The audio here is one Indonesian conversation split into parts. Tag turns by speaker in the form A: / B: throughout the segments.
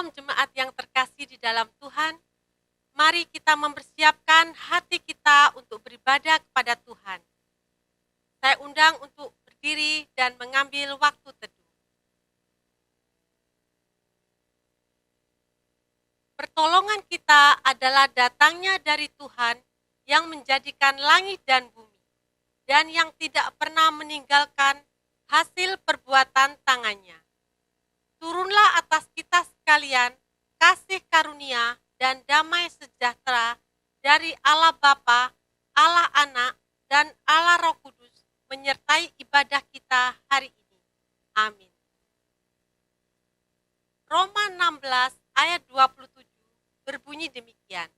A: Shalom jemaat yang terkasih di dalam Tuhan. Mari kita mempersiapkan hati kita untuk beribadah kepada Tuhan. Saya undang untuk berdiri dan mengambil waktu teduh. Pertolongan kita adalah datangnya dari Tuhan yang menjadikan langit dan bumi, dan yang tidak pernah meninggalkan hasil perbuatan tangannya. Turunlah atas kita sekalian kasih karunia dan damai sejahtera dari Allah Bapa, Allah Anak, dan Allah Roh Kudus menyertai ibadah kita hari ini. Amin. Roma 16 ayat 27 berbunyi demikian.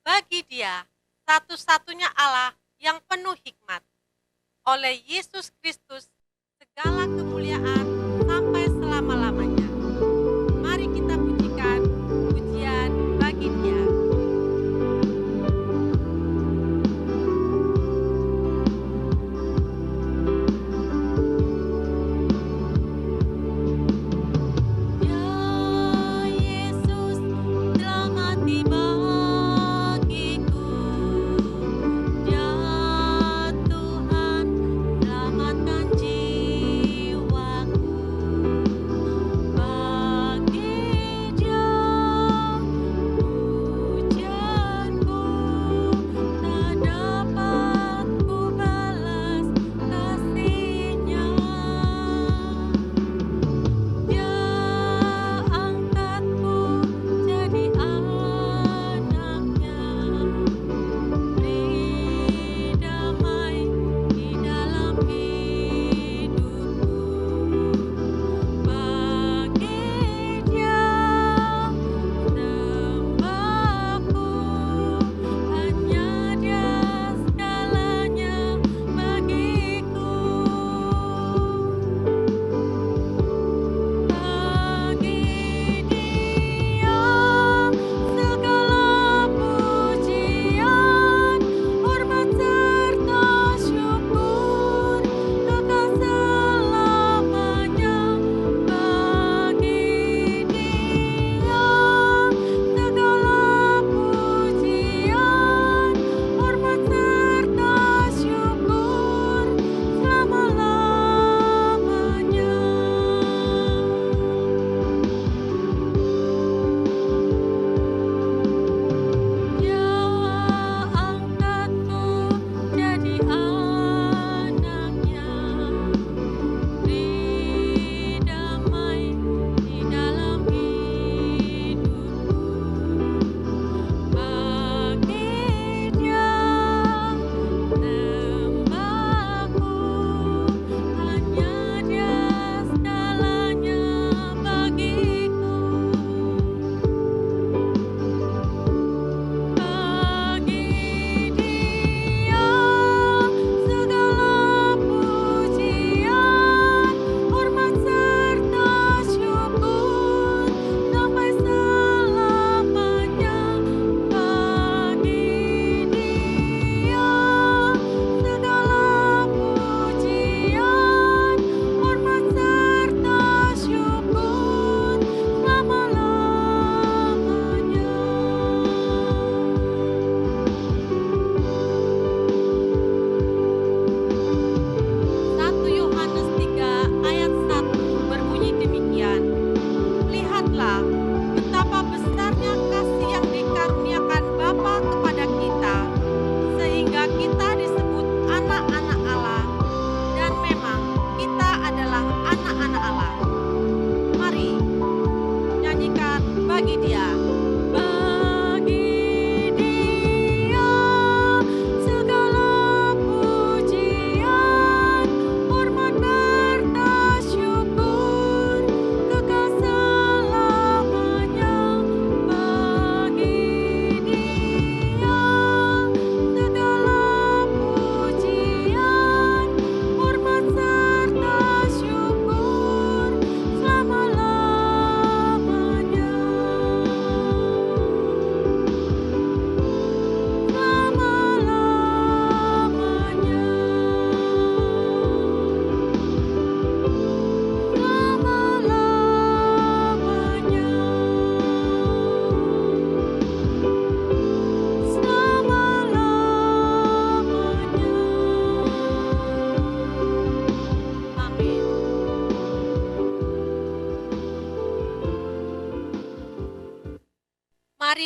A: Bagi Dia satu-satunya Allah yang penuh hikmat, oleh Yesus Kristus segala kemuliaan sampai selama-lamanya. Mari kita pujikan pujian bagi Dia.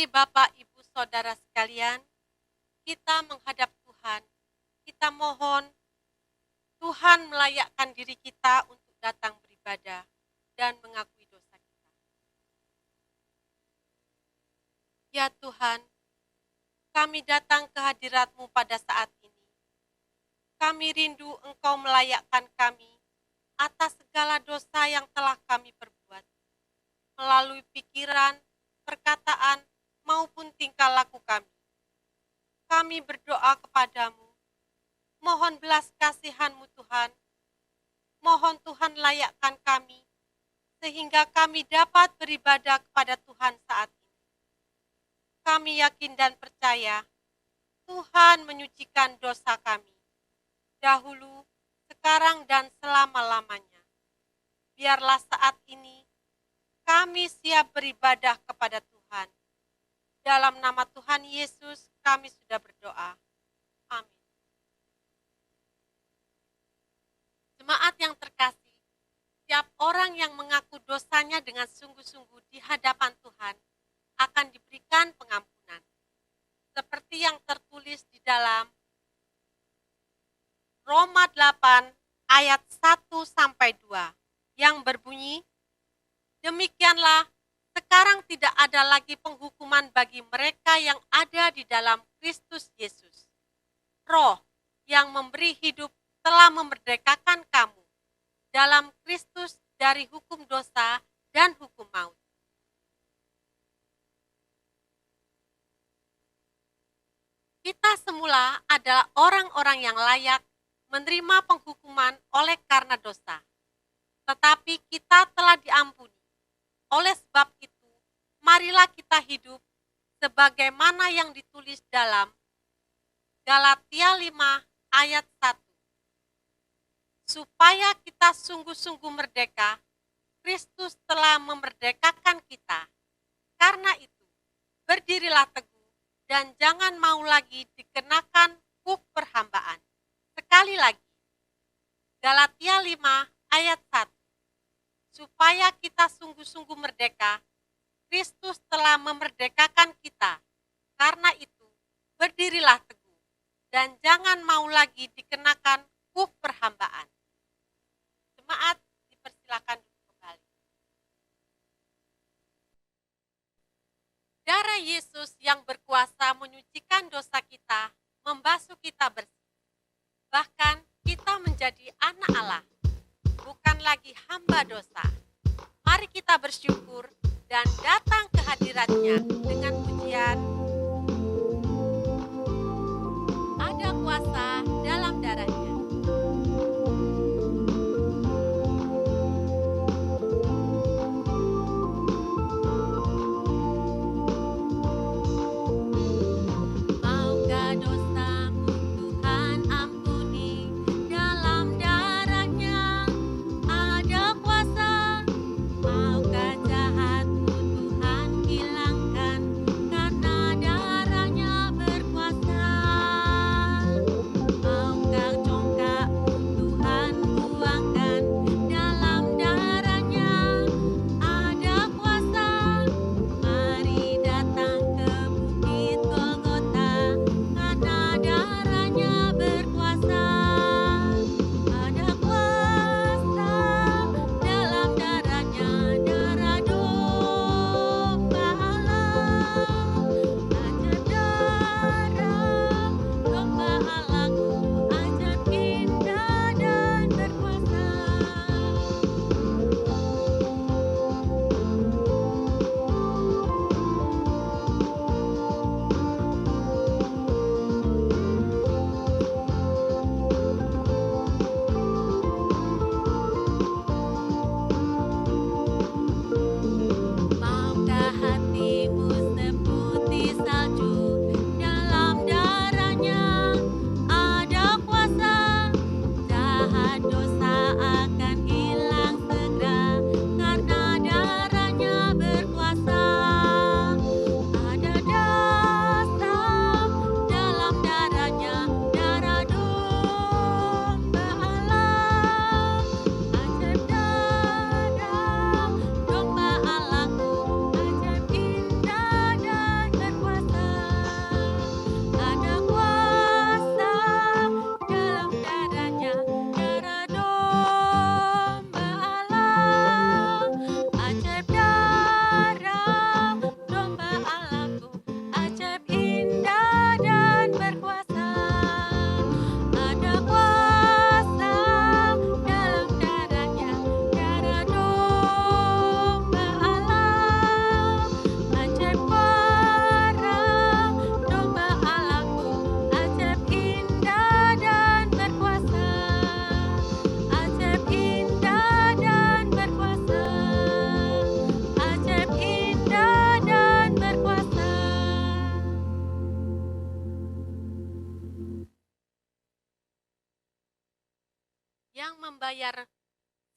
A: Bapak, Ibu, Saudara sekalian, kita menghadap Tuhan. Kita mohon Tuhan melayakkan diri kita untuk datang beribadah dan mengakui dosa kita. Ya Tuhan, kami datang ke hadirat-Mu pada saat ini. Kami rindu Engkau melayakkan kami atas segala dosa yang telah kami perbuat, melalui pikiran, perkataan, maupun tingkah laku kami. Kami berdoa kepadamu, mohon belas kasihan-Mu Tuhan, mohon Tuhan layakkan kami, sehingga kami dapat beribadah kepada Tuhan saat ini. Kami yakin dan percaya, Tuhan menyucikan dosa kami, dahulu, sekarang, dan selama-lamanya. Biarlah saat ini, kami siap beribadah kepada Tuhan. Dalam nama Tuhan Yesus, kami sudah berdoa. Amin. Jemaat yang terkasih, setiap orang yang mengaku dosanya dengan sungguh-sungguh di hadapan Tuhan akan diberikan pengampunan. Seperti yang tertulis di dalam Roma 8 ayat 1-2 yang berbunyi, demikianlah sekarang tidak ada lagi penghukuman bagi mereka yang ada di dalam Kristus Yesus. Roh yang memberi hidup telah memerdekakan kamu dalam Kristus dari hukum dosa dan hukum maut. Kita semula adalah orang-orang yang layak menerima penghukuman oleh karena dosa. Tetapi kita telah diampuni. Oleh sebab itu, marilah kita hidup sebagaimana yang ditulis dalam Galatia 5 ayat 1. Supaya kita sungguh-sungguh merdeka, Kristus telah memerdekakan kita. Karena itu, berdirilah teguh dan jangan mau lagi dikenakan kuk perhambaan. Sekali lagi, Galatia 5 ayat 1. Supaya kita sungguh-sungguh merdeka, Kristus telah memerdekakan kita. Karena itu, berdirilah teguh dan jangan mau lagi dikenakan kuk perhambaan. Jemaat, dipersilakan duduk kembali. Darah Yesus yang berkuasa menyucikan dosa kita, membasuh kita bersih. Bahkan kita menjadi anak Allah, bukan lagi hamba dosa. Mari kita bersyukur dan datang ke hadirat-Nya dengan pujian. Ada kuasa dalam darah-Nya.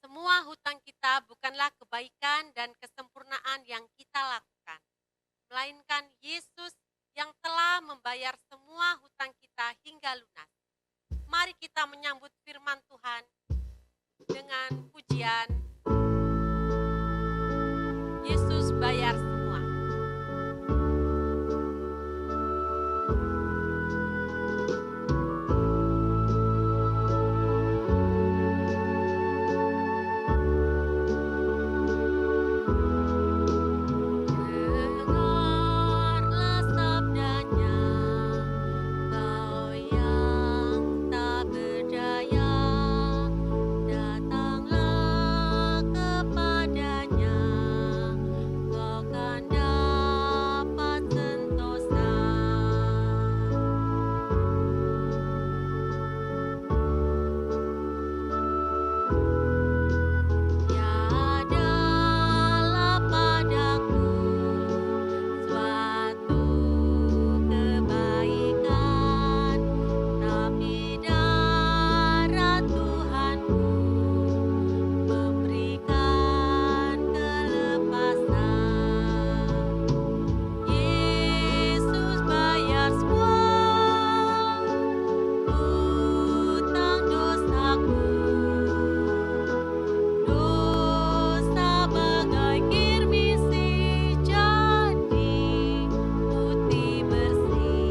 A: Semua hutang kita bukanlah kebaikan dan kesempurnaan yang kita lakukan, melainkan Yesus yang telah membayar semua hutang kita hingga lunas. Mari kita menyambut firman Tuhan dengan pujian Yesus bayar semua. Dengarlah sabdanya, kau yang tak berdaya, datanglah kepadanya, kau kan dapat sentosa. Tiadalah padaku suatu kebaikan, tapi darah Tuhanku memberikan kelepasan. Yesus bayar semua hutang dosaku. Dosa bagai kirmisi jadi putih bersih.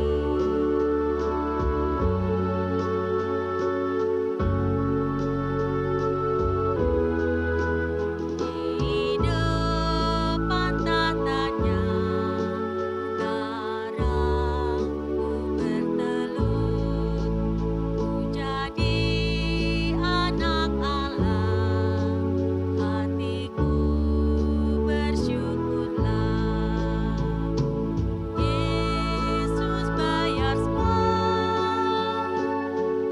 A: Di depan tatanya sekarang ku bertelut, ku jadi anak Allah, hatiku bersyukurlah. Yesus bayar semua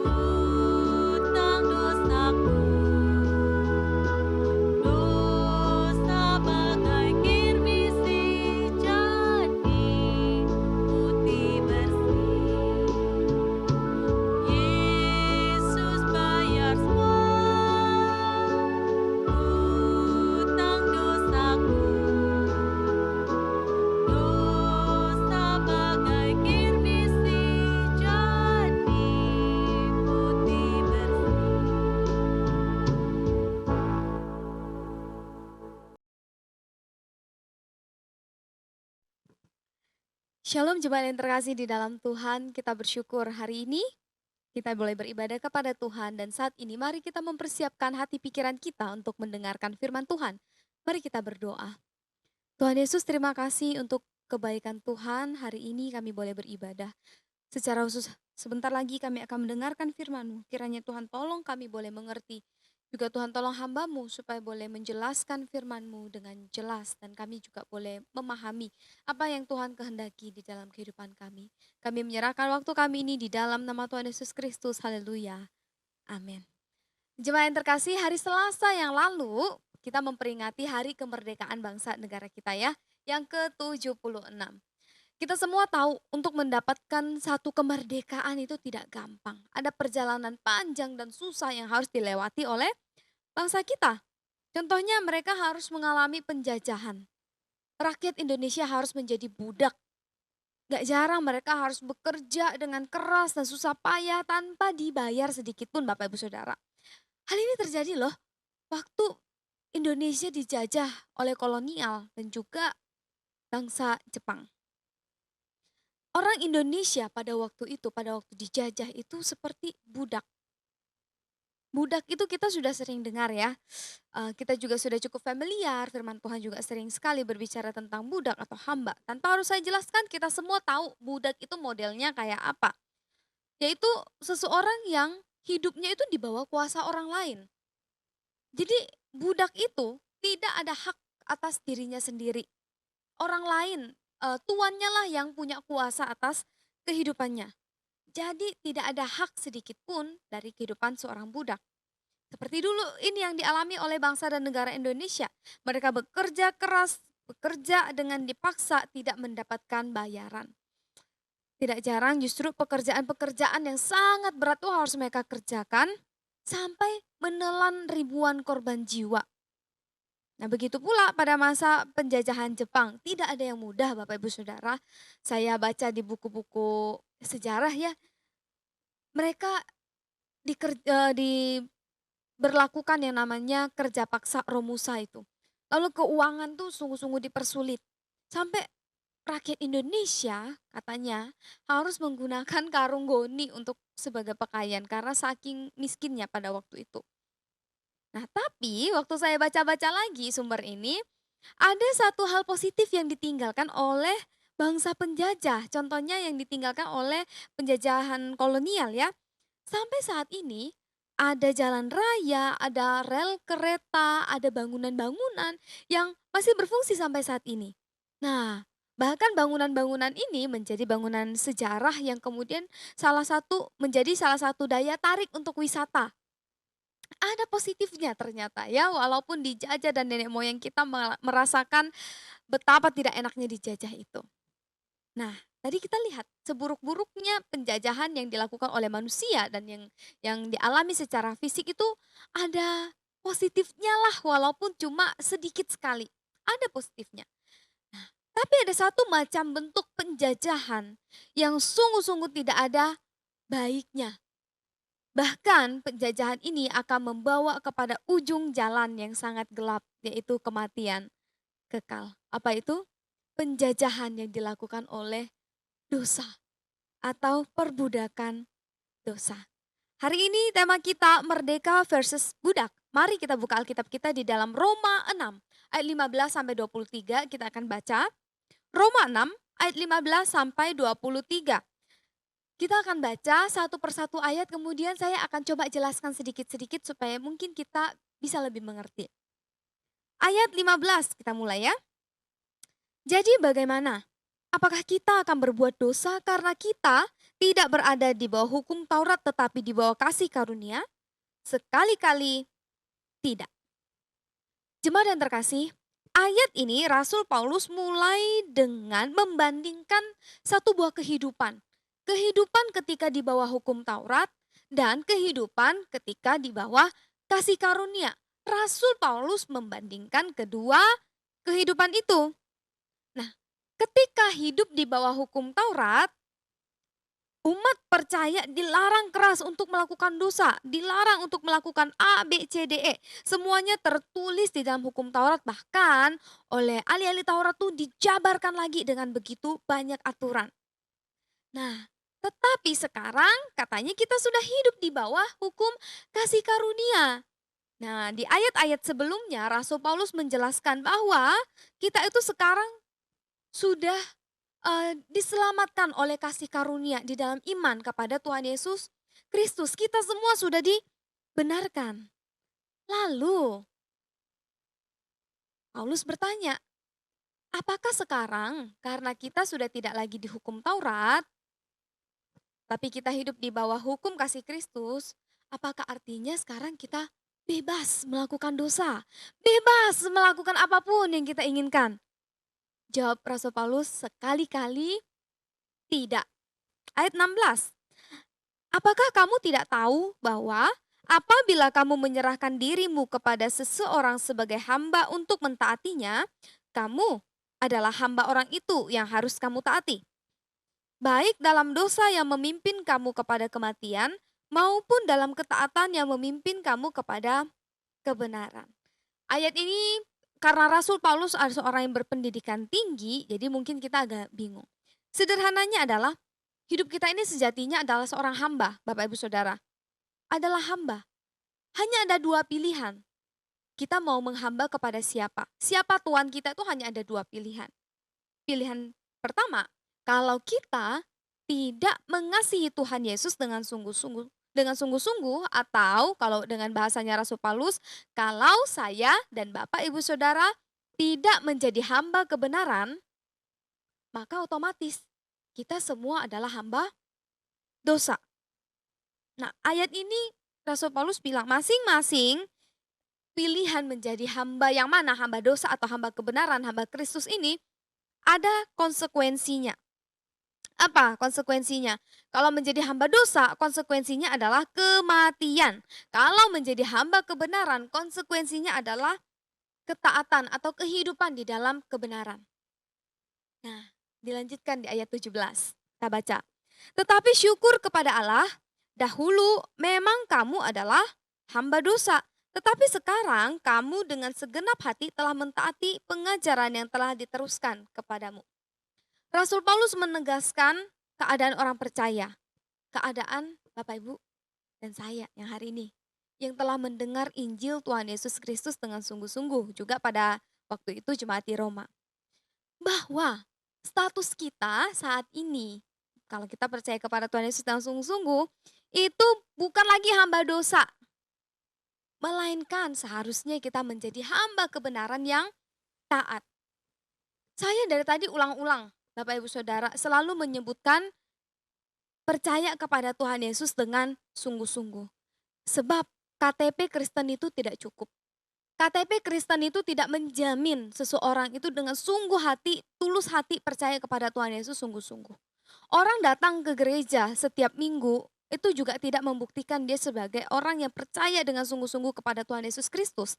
A: hutang dosaku. Dosa bagai kirmisi jadi putih bersih. Yesus bayar semua hutang dosaku. Dosa bagai kirmisi jadi putih bersih.
B: Shalom jemaat yang terkasih di dalam Tuhan, kita bersyukur hari ini kita boleh beribadah kepada Tuhan dan saat ini mari kita mempersiapkan hati pikiran kita untuk mendengarkan firman Tuhan. Mari kita berdoa. Tuhan Yesus, terima kasih untuk kebaikan Tuhan, hari ini kami boleh beribadah. Secara khusus sebentar lagi kami akan mendengarkan firman-Mu. Kiranya Tuhan tolong kami boleh mengerti. Juga Tuhan tolong hamba-Mu supaya boleh menjelaskan firman-Mu dengan jelas dan kami juga boleh memahami apa yang Tuhan kehendaki di dalam kehidupan kami. Kami menyerahkan waktu kami ini di dalam nama Tuhan Yesus Kristus. Haleluya. Amin. Jemaat yang terkasih, hari Selasa yang lalu kita memperingati hari kemerdekaan bangsa negara kita ya, yang ke-76. Kita semua tahu untuk mendapatkan satu kemerdekaan itu tidak gampang. Ada perjalanan panjang dan susah yang harus dilewati oleh bangsa kita. Contohnya mereka harus mengalami penjajahan. Rakyat Indonesia harus menjadi budak. Gak jarang mereka harus bekerja dengan keras dan susah payah tanpa dibayar sedikit pun Bapak Ibu Saudara. Hal ini terjadi loh waktu Indonesia dijajah oleh kolonial dan juga bangsa Jepang. Orang Indonesia pada waktu itu, pada waktu dijajah itu seperti budak. Budak itu kita sudah sering dengar ya, kita juga sudah cukup familiar, firman Tuhan juga sering sekali berbicara tentang budak atau hamba. Tanpa harus saya jelaskan, kita semua tahu budak itu modelnya kayak apa. Yaitu seseorang yang hidupnya itu di bawah kuasa orang lain. Jadi budak itu tidak ada hak atas dirinya sendiri. Orang lain, tuannya lah yang punya kuasa atas kehidupannya. Jadi tidak ada hak sedikit pun dari kehidupan seorang budak. Seperti dulu ini yang dialami oleh bangsa dan negara Indonesia. Mereka bekerja keras, bekerja dengan dipaksa tidak mendapatkan bayaran. Tidak jarang justru pekerjaan-pekerjaan yang sangat berat itu harus mereka kerjakan sampai menelan ribuan korban jiwa. Nah, begitu pula pada masa penjajahan Jepang, tidak ada yang mudah Bapak Ibu Saudara. Saya baca di buku-buku sejarah ya, mereka diberlakukan yang namanya kerja paksa Romusa itu. Lalu keuangan tuh sungguh-sungguh dipersulit. Sampai rakyat Indonesia katanya harus menggunakan karung goni untuk sebagai pakaian karena saking miskinnya pada waktu itu. Nah, tapi waktu saya baca-baca lagi sumber ini, ada satu hal positif yang ditinggalkan oleh bangsa penjajah. Contohnya yang ditinggalkan oleh penjajahan kolonial ya. Sampai saat ini ada jalan raya, ada rel kereta, ada bangunan-bangunan yang masih berfungsi sampai saat ini. Nah, bahkan bangunan-bangunan ini menjadi bangunan sejarah yang kemudian menjadi salah satu daya tarik untuk wisata. Ada positifnya ternyata ya, walaupun dijajah dan nenek moyang kita merasakan betapa tidak enaknya dijajah itu. Nah, tadi kita lihat seburuk-buruknya penjajahan yang dilakukan oleh manusia dan yang dialami secara fisik itu ada positifnya lah walaupun cuma sedikit sekali. Ada positifnya. Nah, tapi ada satu macam bentuk penjajahan yang sungguh-sungguh tidak ada baiknya. Bahkan penjajahan ini akan membawa kepada ujung jalan yang sangat gelap, yaitu kematian kekal. Apa itu? Penjajahan yang dilakukan oleh dosa atau perbudakan dosa. Hari ini tema kita merdeka versus budak. Mari kita buka Alkitab kita di dalam Roma 6 ayat 15 sampai 23 kita akan baca. Roma 6 ayat 15 sampai 23. Kita akan baca satu persatu ayat kemudian saya akan coba jelaskan sedikit-sedikit supaya mungkin kita bisa lebih mengerti. Ayat 15 kita mulai ya. Jadi bagaimana? Apakah kita akan berbuat dosa karena kita tidak berada di bawah hukum Taurat tetapi di bawah kasih karunia? Sekali-kali tidak. Jemaat yang terkasih, ayat ini Rasul Paulus mulai dengan membandingkan satu buah kehidupan. Kehidupan ketika di bawah hukum Taurat dan kehidupan ketika di bawah kasih karunia. Rasul Paulus membandingkan kedua kehidupan itu. Nah, ketika hidup di bawah hukum Taurat, umat percaya dilarang keras untuk melakukan dosa, dilarang untuk melakukan A, B, C, D, E. Semuanya tertulis di dalam hukum Taurat, bahkan oleh ahli-ahli Taurat itu dijabarkan lagi dengan begitu banyak aturan. Nah, tetapi sekarang katanya kita sudah hidup di bawah hukum kasih karunia. Nah, di ayat-ayat sebelumnya Rasul Paulus menjelaskan bahwa kita itu sekarang sudah diselamatkan oleh kasih karunia di dalam iman kepada Tuhan Yesus Kristus. Kita semua sudah dibenarkan. Lalu Paulus bertanya, apakah sekarang karena kita sudah tidak lagi dihukum Taurat, tapi kita hidup di bawah hukum kasih Kristus, apakah artinya sekarang kita bebas melakukan dosa, bebas melakukan apapun yang kita inginkan? Jawab Rasul Paulus, sekali-kali tidak. Ayat 16. Apakah kamu tidak tahu bahwa apabila kamu menyerahkan dirimu kepada seseorang sebagai hamba untuk mentaatinya, kamu adalah hamba orang itu yang harus kamu taati. Baik dalam dosa yang memimpin kamu kepada kematian, maupun dalam ketaatan yang memimpin kamu kepada kebenaran. Ayat ini karena Rasul Paulus adalah seorang yang berpendidikan tinggi, jadi mungkin kita agak bingung. Sederhananya adalah hidup kita ini sejatinya adalah seorang hamba, Bapak Ibu Saudara. Adalah hamba. Hanya ada dua pilihan. Kita mau menghamba kepada siapa? Siapa Tuhan kita itu hanya ada dua pilihan. Pilihan pertama, kalau kita tidak mengasihi Tuhan Yesus dengan sungguh-sungguh atau kalau dengan bahasanya Rasul Paulus, kalau saya dan Bapak Ibu Saudara tidak menjadi hamba kebenaran, maka otomatis kita semua adalah hamba dosa. Nah, ayat ini Rasul Paulus bilang masing-masing pilihan menjadi hamba yang mana, hamba dosa atau hamba kebenaran, hamba Kristus ini ada konsekuensinya. Apa konsekuensinya? Kalau menjadi hamba dosa, konsekuensinya adalah kematian. Kalau menjadi hamba kebenaran, konsekuensinya adalah ketaatan atau kehidupan di dalam kebenaran. Nah, dilanjutkan di ayat 17. Kita baca. Tetapi syukur kepada Allah, dahulu memang kamu adalah hamba dosa. Tetapi sekarang kamu dengan segenap hati telah mentaati pengajaran yang telah diteruskan kepadamu. Rasul Paulus menegaskan keadaan orang percaya. Keadaan Bapak Ibu dan saya yang hari ini. Yang telah mendengar Injil Tuhan Yesus Kristus dengan sungguh-sungguh. Juga pada waktu itu jemaat di Roma. Bahwa status kita saat ini, kalau kita percaya kepada Tuhan Yesus dengan sungguh-sungguh, itu bukan lagi hamba dosa. Melainkan seharusnya kita menjadi hamba kebenaran yang taat. Saya dari tadi ulang-ulang, Bapak Ibu Saudara, selalu menyebutkan percaya kepada Tuhan Yesus dengan sungguh-sungguh. Sebab KTP Kristen itu tidak cukup. KTP Kristen itu tidak menjamin seseorang itu dengan sungguh hati, tulus hati percaya kepada Tuhan Yesus sungguh-sungguh. Orang datang ke gereja setiap minggu itu juga tidak membuktikan dia sebagai orang yang percaya dengan sungguh-sungguh kepada Tuhan Yesus Kristus.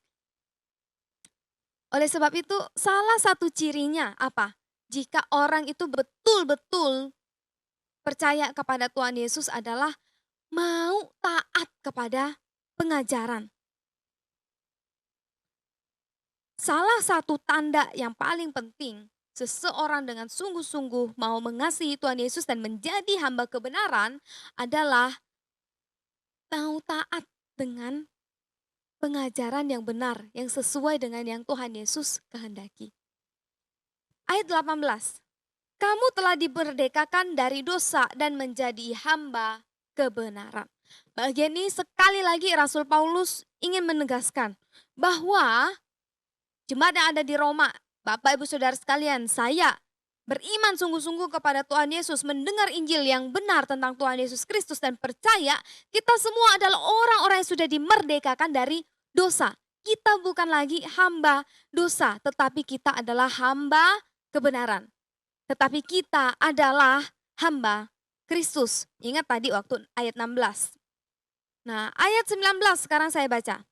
B: Oleh sebab itu, salah satu cirinya apa? Jika orang itu betul-betul percaya kepada Tuhan Yesus adalah mau taat kepada pengajaran. Salah satu tanda yang paling penting seseorang dengan sungguh-sungguh mau mengasihi Tuhan Yesus dan menjadi hamba kebenaran adalah mau taat dengan pengajaran yang benar, yang sesuai dengan yang Tuhan Yesus kehendaki. Ayat 18. Kamu telah dimerdekakan dari dosa dan menjadi hamba kebenaran. Bagian ini sekali lagi Rasul Paulus ingin menegaskan bahwa jemaat yang ada di Roma, Bapak Ibu Saudara sekalian, saya beriman sungguh-sungguh kepada Tuhan Yesus, mendengar Injil yang benar tentang Tuhan Yesus Kristus dan percaya kita semua adalah orang-orang yang sudah dimerdekakan dari dosa. Kita bukan lagi hamba dosa, tetapi kita adalah hamba kebenaran. Tetapi kita adalah hamba Kristus. Ingat tadi waktu ayat 16. Nah, ayat 19 sekarang saya baca.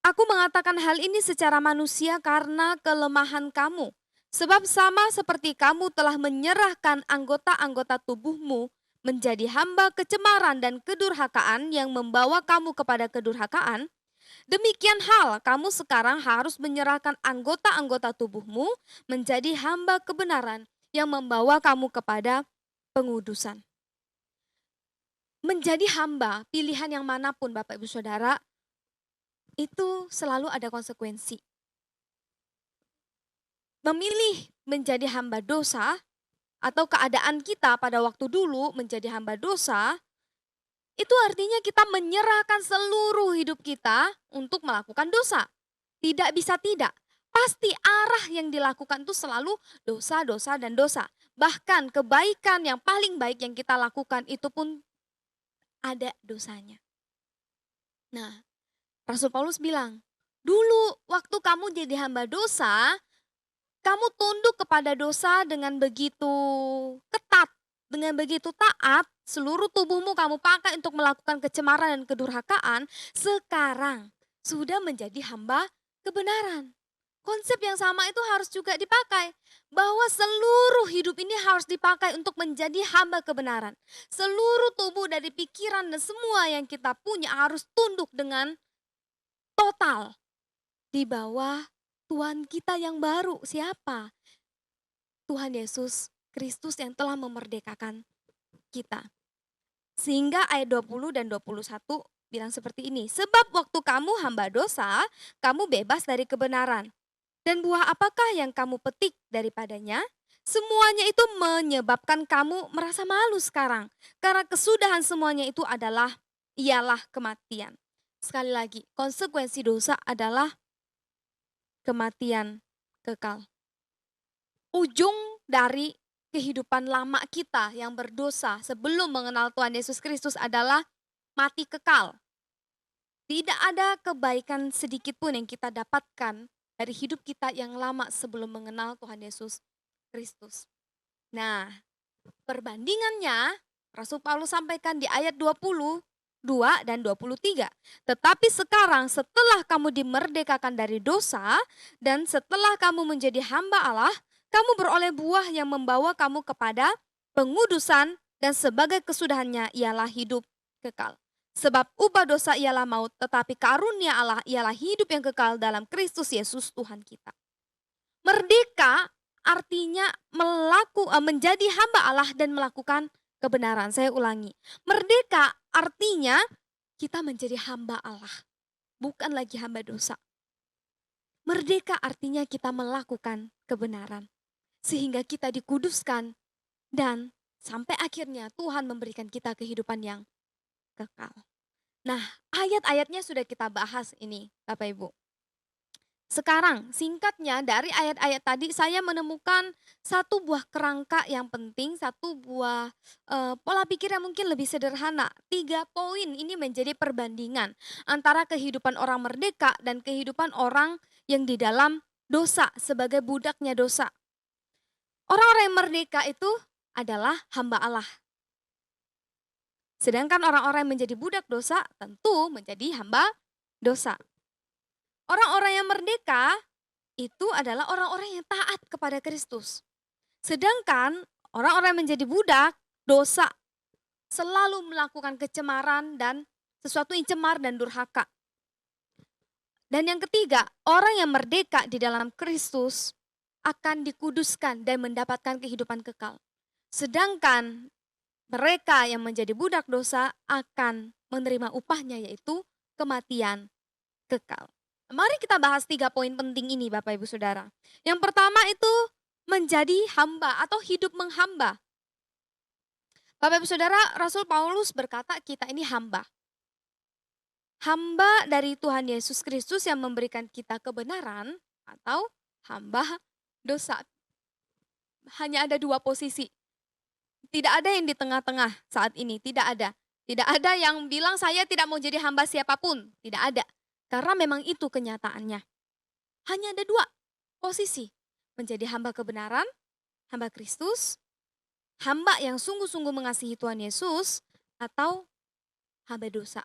B: Aku mengatakan hal ini secara manusia karena kelemahan kamu. Sebab sama seperti kamu telah menyerahkan anggota-anggota tubuhmu menjadi hamba kecemaran dan kedurhakaan yang membawa kamu kepada kedurhakaan, demikian hal kamu sekarang harus menyerahkan anggota-anggota tubuhmu menjadi hamba kebenaran yang membawa kamu kepada pengudusan. Menjadi hamba, pilihan yang manapun Bapak Ibu Saudara, itu selalu ada konsekuensi. Memilih menjadi hamba dosa atau keadaan kita pada waktu dulu menjadi hamba dosa, itu artinya kita menyerahkan seluruh hidup kita untuk melakukan dosa. Tidak bisa tidak. Pasti arah yang dilakukan itu selalu dosa, dosa, dan dosa. Bahkan kebaikan yang paling baik yang kita lakukan itu pun ada dosanya. Nah, Rasul Paulus bilang, dulu waktu kamu jadi hamba dosa, kamu tunduk kepada dosa dengan begitu ketat, dengan begitu taat, seluruh tubuhmu kamu pakai untuk melakukan kecemaran dan kedurhakaan, sekarang sudah menjadi hamba kebenaran. Konsep yang sama itu harus juga dipakai. Bahwa seluruh hidup ini harus dipakai untuk menjadi hamba kebenaran. Seluruh tubuh dari pikiran dan semua yang kita punya harus tunduk dengan total di bawah Tuhan kita yang baru. Siapa? Tuhan Yesus Kristus yang telah memerdekakan kita. Sehingga ayat 20 dan 21 bilang seperti ini. Sebab waktu kamu hamba dosa, kamu bebas dari kebenaran. Dan buah apakah yang kamu petik daripadanya? Semuanya itu menyebabkan kamu merasa malu sekarang. Karena kesudahan semuanya itu ialah kematian. Sekali lagi, konsekuensi dosa adalah kematian kekal. Ujung dari kehidupan lama kita yang berdosa sebelum mengenal Tuhan Yesus Kristus adalah mati kekal. Tidak ada kebaikan sedikit pun yang kita dapatkan dari hidup kita yang lama sebelum mengenal Tuhan Yesus Kristus. Nah, perbandingannya Rasul Paulus sampaikan di ayat 22 dan 23. Tetapi sekarang setelah kamu dimerdekakan dari dosa dan setelah kamu menjadi hamba Allah, kamu beroleh buah yang membawa kamu kepada pengudusan dan sebagai kesudahannya ialah hidup kekal. Sebab ubah dosa ialah maut, tetapi karunia Allah ialah hidup yang kekal dalam Kristus Yesus Tuhan kita. Merdeka artinya menjadi hamba Allah dan melakukan kebenaran. Saya ulangi. Merdeka artinya kita menjadi hamba Allah, bukan lagi hamba dosa. Merdeka artinya kita melakukan kebenaran sehingga kita dikuduskan dan sampai akhirnya Tuhan memberikan kita kehidupan yang kekal. Nah, ayat-ayatnya sudah kita bahas ini, Bapak Ibu. Sekarang, singkatnya dari ayat-ayat tadi saya menemukan satu buah kerangka yang penting, satu buah pola pikir yang mungkin lebih sederhana. 3 poin ini menjadi perbandingan antara kehidupan orang merdeka dan kehidupan orang yang di dalam dosa sebagai budaknya dosa. Orang-orang yang merdeka itu adalah hamba Allah. Sedangkan orang-orang yang menjadi budak dosa tentu menjadi hamba dosa. Orang-orang yang merdeka itu adalah orang-orang yang taat kepada Kristus. Sedangkan orang-orang yang menjadi budak dosa selalu melakukan kecemaran dan sesuatu yang cemar dan durhaka. Dan yang ketiga, orang yang merdeka di dalam Kristus akan dikuduskan dan mendapatkan kehidupan kekal. Sedangkan mereka yang menjadi budak dosa akan menerima upahnya yaitu kematian kekal. Mari kita bahas 3 poin penting ini Bapak Ibu Saudara. Yang pertama itu menjadi hamba atau hidup menghamba. Bapak Ibu Saudara, Rasul Paulus berkata kita ini hamba. Hamba dari Tuhan Yesus Kristus yang memberikan kita kebenaran atau hamba dosa. Hanya ada 2 posisi. Tidak ada yang di tengah-tengah saat ini, tidak ada. Tidak ada yang bilang saya tidak mau jadi hamba siapapun, tidak ada. Karena memang itu kenyataannya. Hanya ada 2 posisi. Menjadi hamba kebenaran, hamba Kristus, hamba yang sungguh-sungguh mengasihi Tuhan Yesus, atau hamba dosa.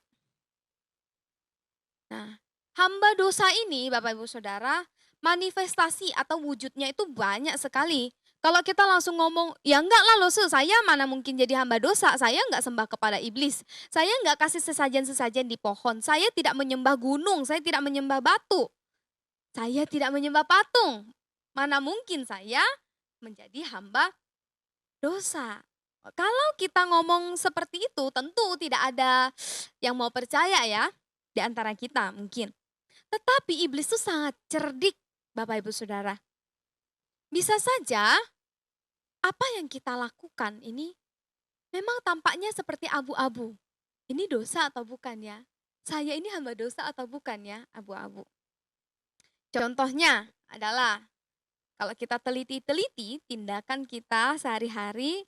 B: Nah, hamba dosa ini Bapak Ibu Saudara, manifestasi atau wujudnya itu banyak sekali. Kalau kita langsung ngomong, ya enggak lah loh saya mana mungkin jadi hamba dosa, saya enggak sembah kepada iblis, saya enggak kasih sesajen-sesajen di pohon, saya tidak menyembah gunung, saya tidak menyembah batu, saya tidak menyembah patung. Mana mungkin saya menjadi hamba dosa. Kalau kita ngomong seperti itu tentu tidak ada yang mau percaya ya di antara kita mungkin. Tetapi iblis itu sangat cerdik Bapak Ibu Saudara. Bisa saja apa yang kita lakukan ini memang tampaknya seperti abu-abu. Ini dosa atau bukan ya? Saya ini hamba dosa atau bukan ya? Abu-abu. Contohnya adalah kalau kita teliti-teliti tindakan kita sehari-hari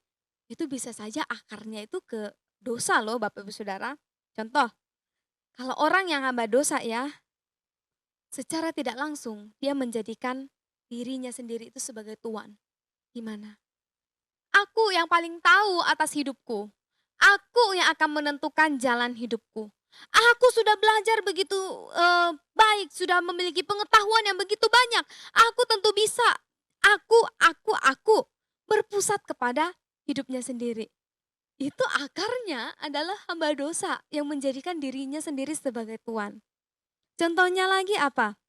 B: itu bisa saja akarnya itu ke dosa loh Bapak Ibu Saudara. Contoh, kalau orang yang hamba dosa ya, secara tidak langsung dia menjadikan dirinya sendiri itu sebagai tuan. Gimana? Aku yang paling tahu atas hidupku. Aku yang akan menentukan jalan hidupku. Aku sudah belajar begitu baik, sudah memiliki pengetahuan yang begitu banyak. Aku tentu bisa. Aku berpusat kepada hidupnya sendiri. Itu akarnya adalah hamba dosa yang menjadikan dirinya sendiri sebagai tuan. Contohnya lagi apa?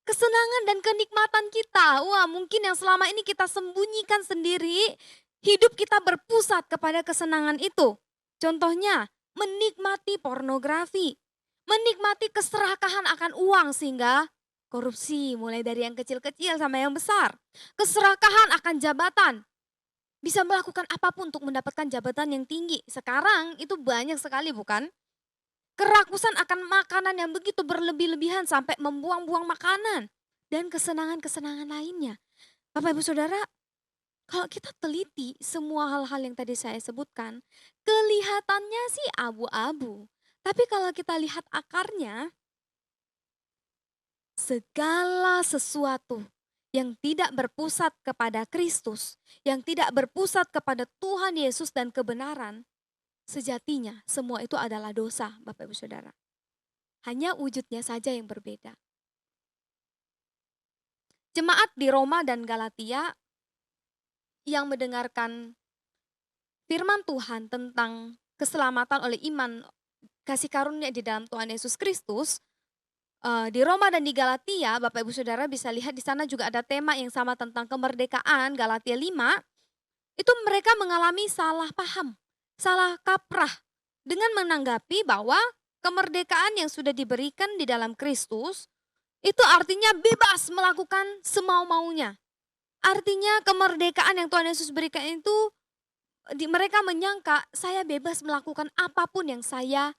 B: Kesenangan dan kenikmatan kita. Wah, mungkin yang selama ini kita sembunyikan sendiri, hidup kita berpusat kepada kesenangan itu. Contohnya, menikmati pornografi, menikmati keserakahan akan uang sehingga korupsi mulai dari yang kecil-kecil sampai yang besar. Keserakahan akan jabatan. Bisa melakukan apapun untuk mendapatkan jabatan yang tinggi. Sekarang itu banyak sekali bukan? Kerakusan akan makanan yang begitu berlebih-lebihan sampai membuang-buang makanan. Dan kesenangan-kesenangan lainnya. Bapak Ibu Saudara, kalau kita teliti semua hal-hal yang tadi saya sebutkan, kelihatannya sih abu-abu. Tapi kalau kita lihat akarnya, segala sesuatu yang tidak berpusat kepada Kristus, yang tidak berpusat kepada Tuhan Yesus dan kebenaran, sejatinya semua itu adalah dosa, Bapak Ibu Saudara. Hanya wujudnya saja yang berbeda. Jemaat di Roma dan Galatia yang mendengarkan firman Tuhan tentang keselamatan oleh iman kasih karunia di dalam Tuhan Yesus Kristus, di Roma dan di Galatia, Bapak Ibu Saudara bisa lihat di sana juga ada tema yang sama tentang kemerdekaan, Galatia 5, itu mereka mengalami salah paham, salah kaprah dengan menanggapi bahwa kemerdekaan yang sudah diberikan di dalam Kristus itu artinya bebas melakukan semau-maunya. Artinya kemerdekaan yang Tuhan Yesus berikan itu mereka menyangka saya bebas melakukan apapun yang saya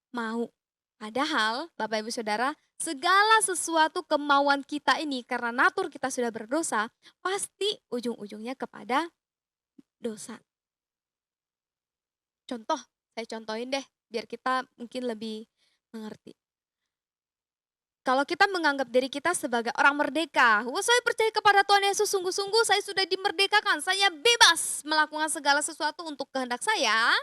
B: mau. Padahal Bapak Ibu Saudara, segala sesuatu kemauan kita ini karena natur kita sudah berdosa, pasti ujung-ujungnya kepada dosa. Contoh, saya contohin deh biar kita mungkin lebih mengerti. Kalau kita menganggap diri kita sebagai orang merdeka, wah saya percaya kepada Tuhan Yesus sungguh-sungguh saya sudah dimerdekakan, saya bebas melakukan segala sesuatu untuk kehendak saya.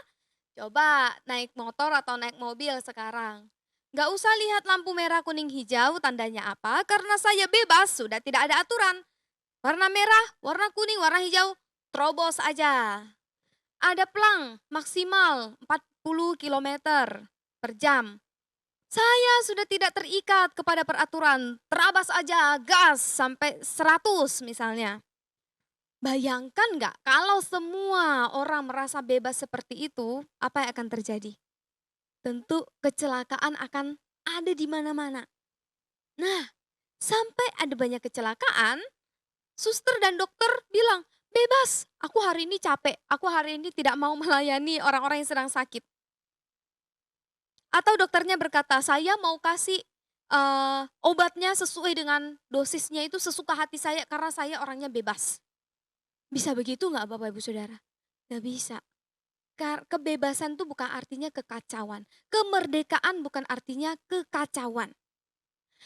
B: Coba naik motor atau naik mobil sekarang. Nggak usah lihat lampu merah, kuning, hijau, tandanya apa, karena saya bebas, sudah tidak ada aturan. Warna merah, warna kuning, warna hijau, terobos aja. Ada pelang maksimal 40 kilometer per jam. Saya sudah tidak terikat kepada peraturan, terabas aja gas sampai 100 misalnya. Bayangkan nggak kalau semua orang merasa bebas seperti itu, apa yang akan terjadi? Tentu kecelakaan akan ada di mana-mana. Nah, sampai ada banyak kecelakaan, suster dan dokter bilang, bebas, aku hari ini capek, aku hari ini tidak mau melayani orang-orang yang sedang sakit. Atau dokternya berkata, saya mau kasih obatnya sesuai dengan dosisnya itu sesuka hati saya karena saya orangnya bebas. Bisa begitu nggak Bapak Ibu Saudara? Nggak bisa. Kebebasan itu bukan artinya kekacauan. Kemerdekaan bukan artinya kekacauan.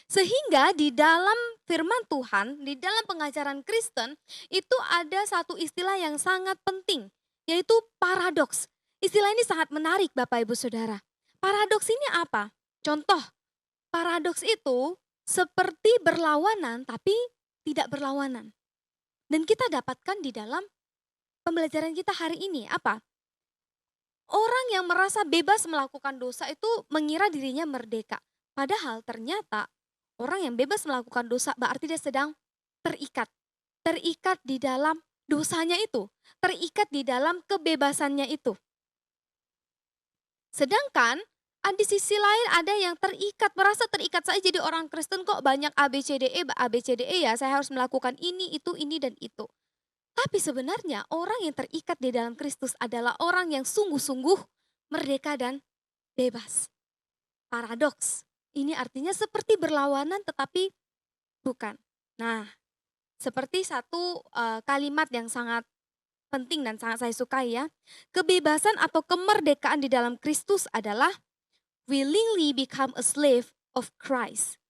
B: Sehingga di dalam firman Tuhan, di dalam pengajaran Kristen, itu ada satu istilah yang sangat penting, yaitu paradoks. Istilah ini sangat menarik Bapak Ibu Saudara. Paradoks ini apa? Contoh, paradoks itu seperti berlawanan tapi tidak berlawanan. Dan kita dapatkan di dalam pembelajaran kita hari ini, apa? Orang yang merasa bebas melakukan dosa itu mengira dirinya merdeka. Padahal ternyata orang yang bebas melakukan dosa berarti dia sedang terikat. Terikat di dalam dosanya itu. Terikat di dalam kebebasannya itu. Sedangkan di sisi lain ada yang terikat, merasa terikat. Saya jadi orang Kristen kok banyak ABCDE ya, saya harus melakukan ini, itu, ini, dan itu. Tapi sebenarnya orang yang terikat di dalam Kristus adalah orang yang sungguh-sungguh merdeka dan bebas. Paradoks. Ini artinya seperti berlawanan tetapi bukan. Nah, seperti satu kalimat yang sangat penting dan sangat saya sukai ya. Kebebasan atau kemerdekaan di dalam Kristus adalah willingly become a slave of Christ.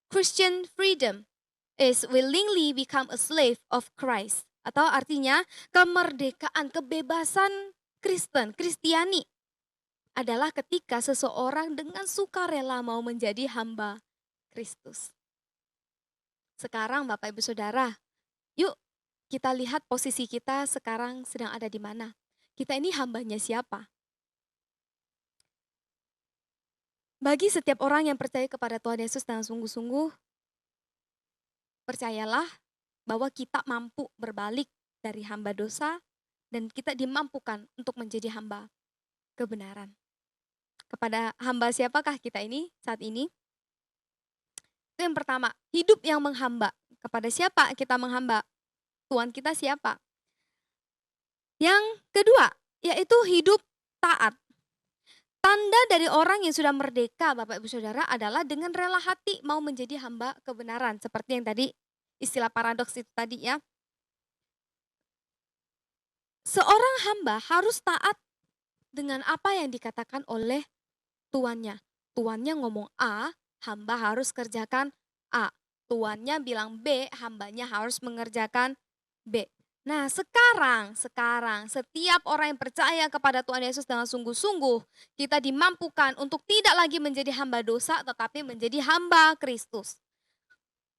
B: Christian freedom is willingly become a slave of Christ. Atau artinya kemerdekaan, kebebasan Kristen, Kristiani adalah ketika seseorang dengan sukarela mau menjadi hamba Kristus. Sekarang Bapak Ibu Saudara, yuk kita lihat posisi kita sekarang sedang ada di mana. Kita ini hambanya siapa? Bagi setiap orang yang percaya kepada Tuhan Yesus dengan sungguh-sungguh, percayalah bahwa kita mampu berbalik dari hamba dosa dan kita dimampukan untuk menjadi hamba kebenaran. Kepada hamba siapakah kita ini saat ini? Itu yang pertama, hidup yang menghamba. Kepada siapa kita menghamba? Tuhan kita siapa? Yang kedua, yaitu hidup taat. Tanda dari orang yang sudah merdeka, Bapak Ibu Saudara, adalah dengan rela hati mau menjadi hamba kebenaran. Seperti yang tadi, istilah paradoks itu tadi ya. Seorang hamba harus taat dengan apa yang dikatakan oleh tuannya. Tuannya ngomong A, hamba harus kerjakan A. Tuannya bilang B, hambanya harus mengerjakan B. Nah, sekarang setiap orang yang percaya kepada Tuhan Yesus dengan sungguh-sungguh, kita dimampukan untuk tidak lagi menjadi hamba dosa, tetapi menjadi hamba Kristus.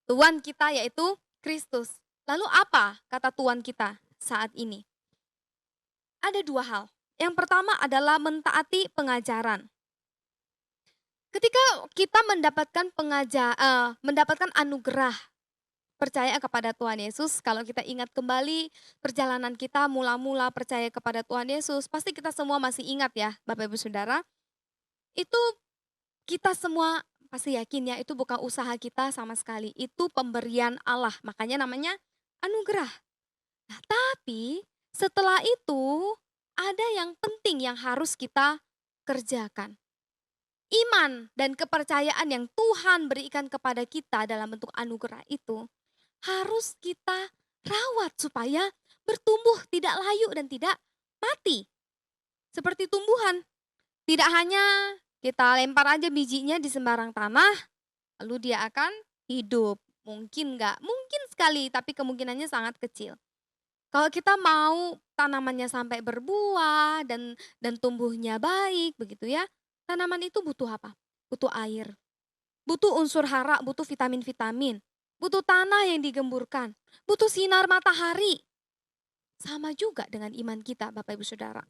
B: Tuhan kita yaitu Kristus. Lalu apa kata Tuhan kita saat ini? Ada dua hal. Yang pertama adalah mentaati pengajaran. Ketika kita mendapatkan anugerah percaya kepada Tuhan Yesus, kalau kita ingat kembali perjalanan kita mula-mula percaya kepada Tuhan Yesus, pasti kita semua masih ingat ya, Bapak Ibu Saudara, itu kita semua pasti yakin ya, itu bukan usaha kita sama sekali, itu pemberian Allah, makanya namanya anugerah. Nah, tapi setelah itu ada yang penting yang harus kita kerjakan. Iman dan kepercayaan yang Tuhan berikan kepada kita dalam bentuk anugerah itu harus kita rawat supaya bertumbuh tidak layu dan tidak mati. Seperti tumbuhan, tidak hanya kita lempar aja bijinya di sembarang tanah, lalu dia akan hidup. Mungkin enggak, mungkin sekali, tapi kemungkinannya sangat kecil. Kalau kita mau tanamannya sampai berbuah dan tumbuhnya baik begitu ya, tanaman itu butuh apa? Butuh air, butuh unsur hara, butuh vitamin-vitamin, butuh tanah yang digemburkan, butuh sinar matahari. Sama juga dengan iman kita, Bapak Ibu Saudara.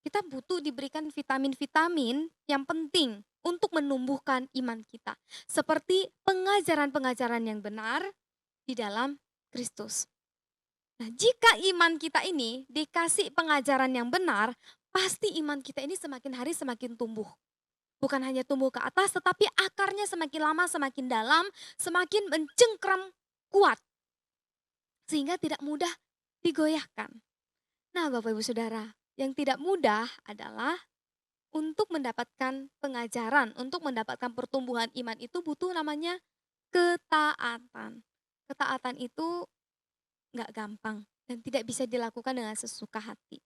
B: Kita butuh diberikan vitamin-vitamin yang penting untuk menumbuhkan iman kita. Seperti pengajaran-pengajaran yang benar di dalam Kristus. Nah, jika iman kita ini dikasih pengajaran yang benar, pasti iman kita ini semakin hari semakin tumbuh. Bukan hanya tumbuh ke atas, tetapi akarnya semakin lama semakin dalam, semakin mencengkram kuat. Sehingga tidak mudah digoyahkan. Nah, Bapak Ibu Saudara, yang tidak mudah adalah untuk mendapatkan pengajaran, untuk mendapatkan pertumbuhan iman itu butuh namanya ketaatan. Ketaatan itu nggak gampang dan tidak bisa dilakukan dengan sesuka hati.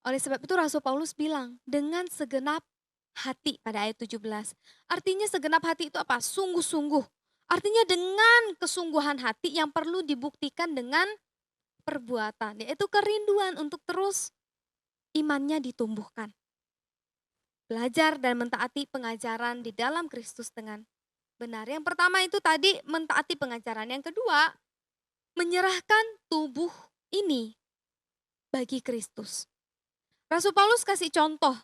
B: Oleh sebab itu Rasul Paulus bilang, dengan segenap hati pada ayat 17. Artinya segenap hati itu apa? Sungguh-sungguh. Artinya dengan kesungguhan hati yang perlu dibuktikan dengan perbuatan, yaitu kerinduan untuk terus imannya ditumbuhkan. Belajar dan mentaati pengajaran di dalam Kristus dengan benar. Yang pertama itu tadi mentaati pengajaran. Yang kedua, menyerahkan tubuh ini bagi Kristus. Rasul Paulus kasih contoh,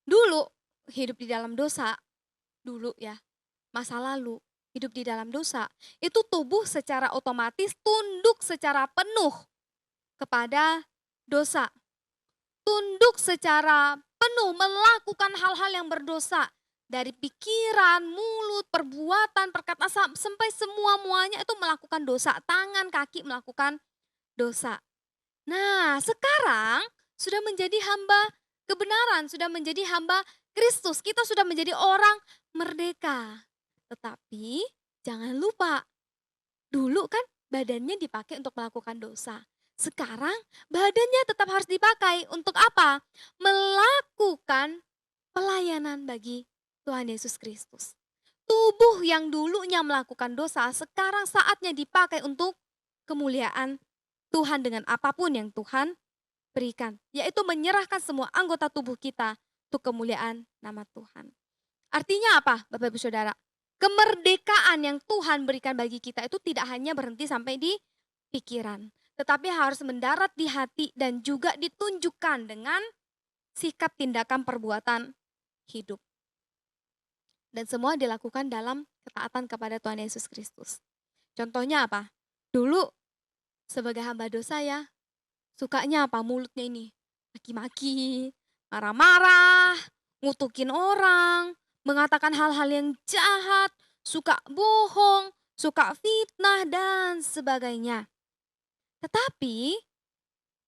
B: dulu hidup di dalam dosa, dulu ya, masa lalu hidup di dalam dosa, itu tubuh secara otomatis tunduk secara penuh kepada dosa. Tunduk secara penuh melakukan hal-hal yang berdosa. Dari pikiran, mulut, perbuatan, perkataan, sampai semua-muanya itu melakukan dosa. Tangan, kaki melakukan dosa. Nah, sekarang sudah menjadi hamba kebenaran, sudah menjadi hamba Kristus. Kita sudah menjadi orang merdeka. Tetapi jangan lupa, dulu kan badannya dipakai untuk melakukan dosa. Sekarang badannya tetap harus dipakai untuk apa? Melakukan pelayanan bagi Tuhan Yesus Kristus. Tubuh yang dulunya melakukan dosa, sekarang saatnya dipakai untuk kemuliaan Tuhan dengan apapun yang Tuhan berikan. Yaitu menyerahkan semua anggota tubuh kita untuk kemuliaan nama Tuhan. Artinya apa Bapak Ibu Saudara? Kemerdekaan yang Tuhan berikan bagi kita itu tidak hanya berhenti sampai di pikiran. Tetapi harus mendarat di hati dan juga ditunjukkan dengan sikap tindakan perbuatan hidup. Dan semua dilakukan dalam ketaatan kepada Tuhan Yesus Kristus. Contohnya apa? Dulu sebagai hamba dosa ya, sukanya apa? Mulutnya ini maki-maki, marah-marah, ngutukin orang, mengatakan hal-hal yang jahat, suka bohong, suka fitnah dan sebagainya. Tetapi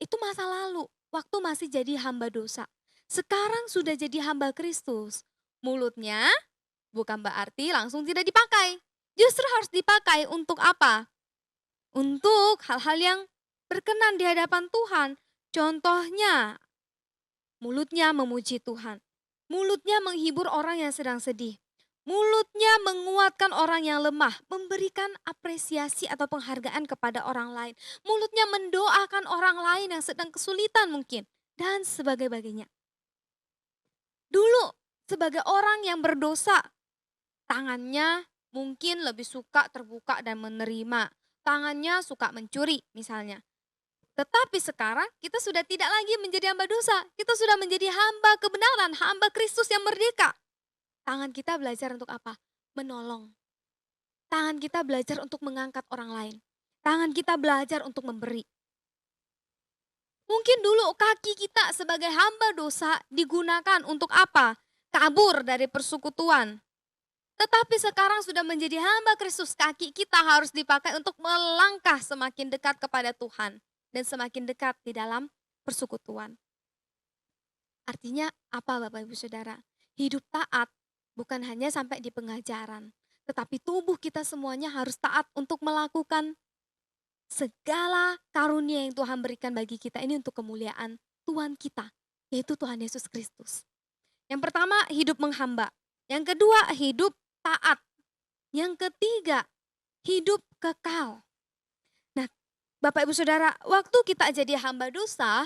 B: itu masa lalu, waktu masih jadi hamba dosa. Sekarang sudah jadi hamba Kristus. Mulutnya bukan berarti langsung tidak dipakai. Justru harus dipakai untuk apa? Untuk hal-hal yang berkenan di hadapan Tuhan. Contohnya, mulutnya memuji Tuhan. Mulutnya menghibur orang yang sedang sedih. Mulutnya menguatkan menguatkan orang yang lemah, memberikan apresiasi atau penghargaan kepada orang lain. Mulutnya mendoakan orang lain yang sedang kesulitan mungkin, dan sebagainya. Dulu sebagai orang yang berdosa, tangannya mungkin lebih suka terbuka dan menerima. Tangannya suka mencuri misalnya. Tetapi sekarang kita sudah tidak lagi menjadi hamba dosa. Kita sudah menjadi hamba kebenaran, hamba Kristus yang merdeka. Tangan kita belajar untuk apa? Menolong. Tangan kita belajar untuk mengangkat orang lain. Tangan kita belajar untuk memberi. Mungkin dulu kaki kita sebagai hamba dosa digunakan untuk apa? Kabur dari persekutuan. Tetapi sekarang sudah menjadi hamba Kristus, kaki kita harus dipakai untuk melangkah semakin dekat kepada Tuhan. Dan semakin dekat di dalam persekutuan. Artinya apa Bapak Ibu Saudara? Hidup taat bukan hanya sampai di pengajaran. Tetapi tubuh kita semuanya harus taat untuk melakukan segala karunia yang Tuhan berikan bagi kita ini untuk kemuliaan Tuhan kita, yaitu Tuhan Yesus Kristus. Yang pertama, hidup menghamba. Yang kedua, hidup taat. Yang ketiga, hidup kekal. Nah, Bapak Ibu Saudara, waktu kita jadi hamba dosa,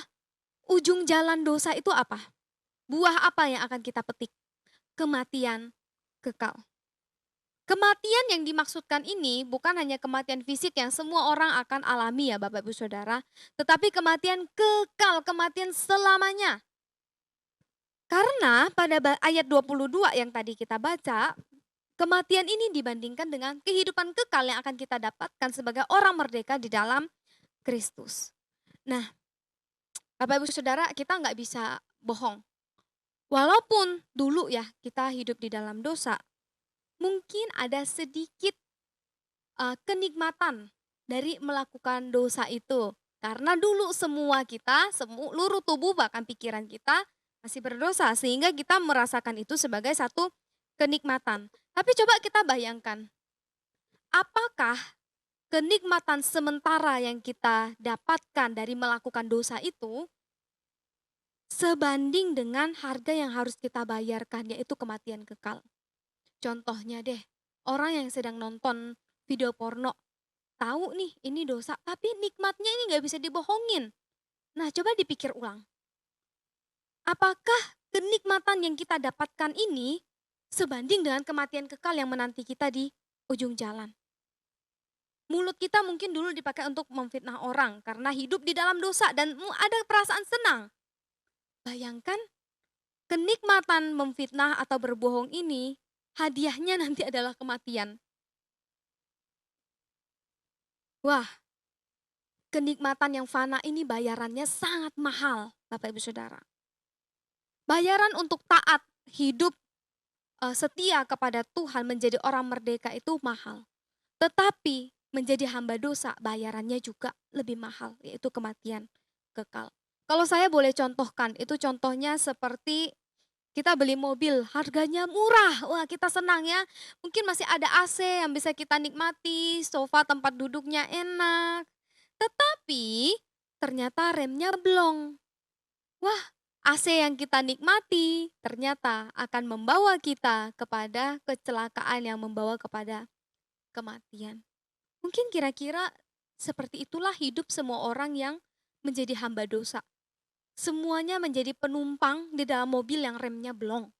B: ujung jalan dosa itu apa? Buah apa yang akan kita petik? Kematian kekal. Kematian yang dimaksudkan ini bukan hanya kematian fisik yang semua orang akan alami ya Bapak Ibu Saudara, tetapi kematian kekal, kematian selamanya. Karena pada ayat 22 yang tadi kita baca, kematian ini dibandingkan dengan kehidupan kekal yang akan kita dapatkan sebagai orang merdeka di dalam Kristus. Nah, Bapak Ibu Saudara, kita nggak bisa bohong. Walaupun dulu ya kita hidup di dalam dosa, mungkin ada sedikit kenikmatan dari melakukan dosa itu. Karena dulu semua kita, seluruh tubuh bahkan pikiran kita masih berdosa. Sehingga kita merasakan itu sebagai satu kenikmatan. Tapi coba kita bayangkan, apakah kenikmatan sementara yang kita dapatkan dari melakukan dosa itu sebanding dengan harga yang harus kita bayarkan, yaitu kematian kekal. Contohnya deh, orang yang sedang nonton video porno, tahu nih ini dosa, tapi nikmatnya ini nggak bisa dibohongin. Nah, coba dipikir ulang. Apakah kenikmatan yang kita dapatkan ini sebanding dengan kematian kekal yang menanti kita di ujung jalan? Mulut kita mungkin dulu dipakai untuk memfitnah orang karena hidup di dalam dosa dan ada perasaan senang. Bayangkan kenikmatan memfitnah atau berbohong ini, hadiahnya nanti adalah kematian. Wah, kenikmatan yang fana ini bayarannya sangat mahal, Bapak Ibu Saudara. Bayaran untuk taat, hidup setia kepada Tuhan, menjadi orang merdeka itu mahal. Tetapi menjadi hamba dosa, bayarannya juga lebih mahal, yaitu kematian kekal. Kalau saya boleh contohkan, itu contohnya seperti kita beli mobil, harganya murah, wah kita senang ya. Mungkin masih ada AC yang bisa kita nikmati, sofa tempat duduknya enak. Tetapi ternyata remnya blong. Wah, AC yang kita nikmati ternyata akan membawa kita kepada kecelakaan yang membawa kepada kematian. Mungkin kira-kira seperti itulah hidup semua orang yang menjadi hamba dosa. Semuanya menjadi penumpang di dalam mobil yang remnya blong.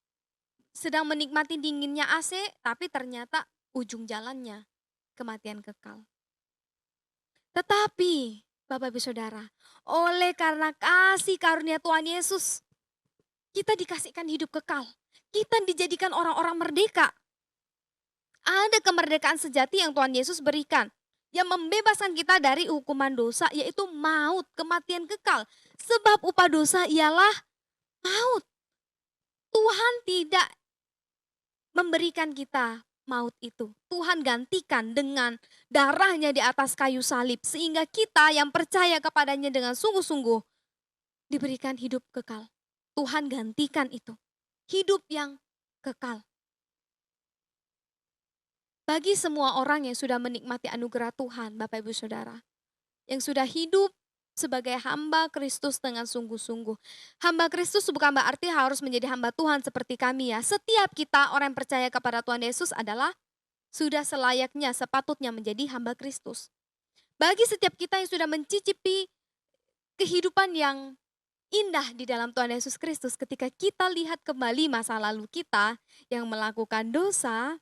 B: Sedang menikmati dinginnya AC, tapi ternyata ujung jalannya kematian kekal. Tetapi, Bapak Ibu Saudara, oleh karena kasih karunia Tuhan Yesus, kita dikasihkan hidup kekal. Kita dijadikan orang-orang merdeka. Ada kemerdekaan sejati yang Tuhan Yesus berikan, yang membebaskan kita dari hukuman dosa, yaitu maut, kematian kekal. Sebab upah dosa ialah maut. Tuhan tidak memberikan kita maut itu. Tuhan gantikan dengan darahnya di atas kayu salib. Sehingga kita yang percaya kepadanya dengan sungguh-sungguh diberikan hidup kekal. Tuhan gantikan itu. Hidup yang kekal. Bagi semua orang yang sudah menikmati anugerah Tuhan, Bapak Ibu Saudara, yang sudah hidup sebagai hamba Kristus dengan sungguh-sungguh. Hamba Kristus bukan berarti harus menjadi hamba Tuhan seperti kami ya. Setiap kita orang yang percaya kepada Tuhan Yesus adalah sudah selayaknya sepatutnya menjadi hamba Kristus. Bagi setiap kita yang sudah mencicipi kehidupan yang indah di dalam Tuhan Yesus Kristus, ketika kita lihat kembali masa lalu kita yang melakukan dosa,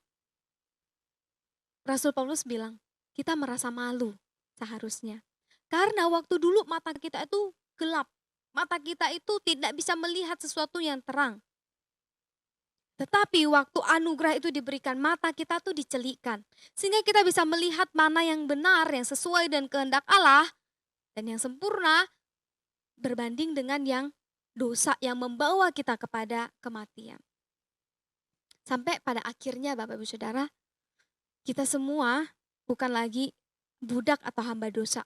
B: Rasul Paulus bilang, kita merasa malu seharusnya. Karena waktu dulu mata kita itu gelap. Mata kita itu tidak bisa melihat sesuatu yang terang. Tetapi waktu anugerah itu diberikan, mata kita tuh dicelikkan. Sehingga kita bisa melihat mana yang benar, yang sesuai dan kehendak Allah. Dan yang sempurna berbanding dengan yang dosa yang membawa kita kepada kematian. Sampai pada akhirnya Bapak Ibu Saudara, kita semua bukan lagi budak atau hamba dosa.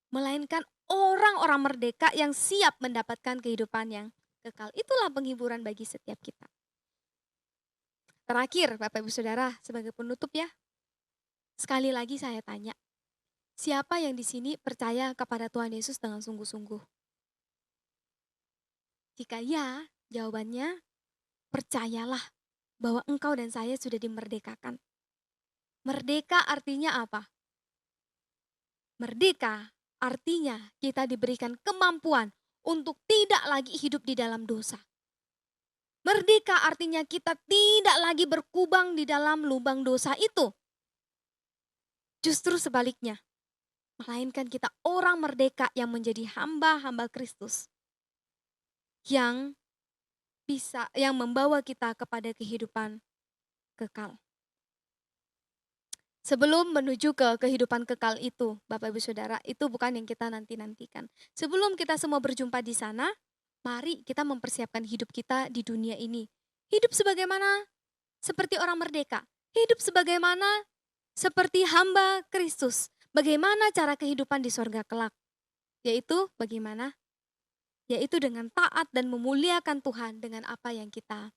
B: Melainkan orang-orang merdeka yang siap mendapatkan kehidupan yang kekal. Itulah penghiburan bagi setiap kita. Terakhir Bapak Ibu Saudara, sebagai penutup ya. Sekali lagi saya tanya, siapa yang di sini percaya kepada Tuhan Yesus dengan sungguh-sungguh? Jika ya, jawabannya percayalah bahwa engkau dan saya sudah dimerdekakan. Merdeka artinya apa? Merdeka artinya kita diberikan kemampuan untuk tidak lagi hidup di dalam dosa. Merdeka artinya kita tidak lagi berkubang di dalam lubang dosa itu. Justru sebaliknya, melainkan kita orang merdeka yang menjadi hamba-hamba Kristus. Yang membawa kita kepada kehidupan kekal. Sebelum menuju ke kehidupan kekal itu, Bapak Ibu Saudara, itu bukan yang kita nanti-nantikan. Sebelum kita semua berjumpa di sana, mari kita mempersiapkan hidup kita di dunia ini. Hidup sebagaimana seperti orang merdeka. Hidup sebagaimana seperti hamba Kristus. Bagaimana cara kehidupan di sorga kelak? Yaitu bagaimana? Yaitu dengan taat dan memuliakan Tuhan dengan apa yang kita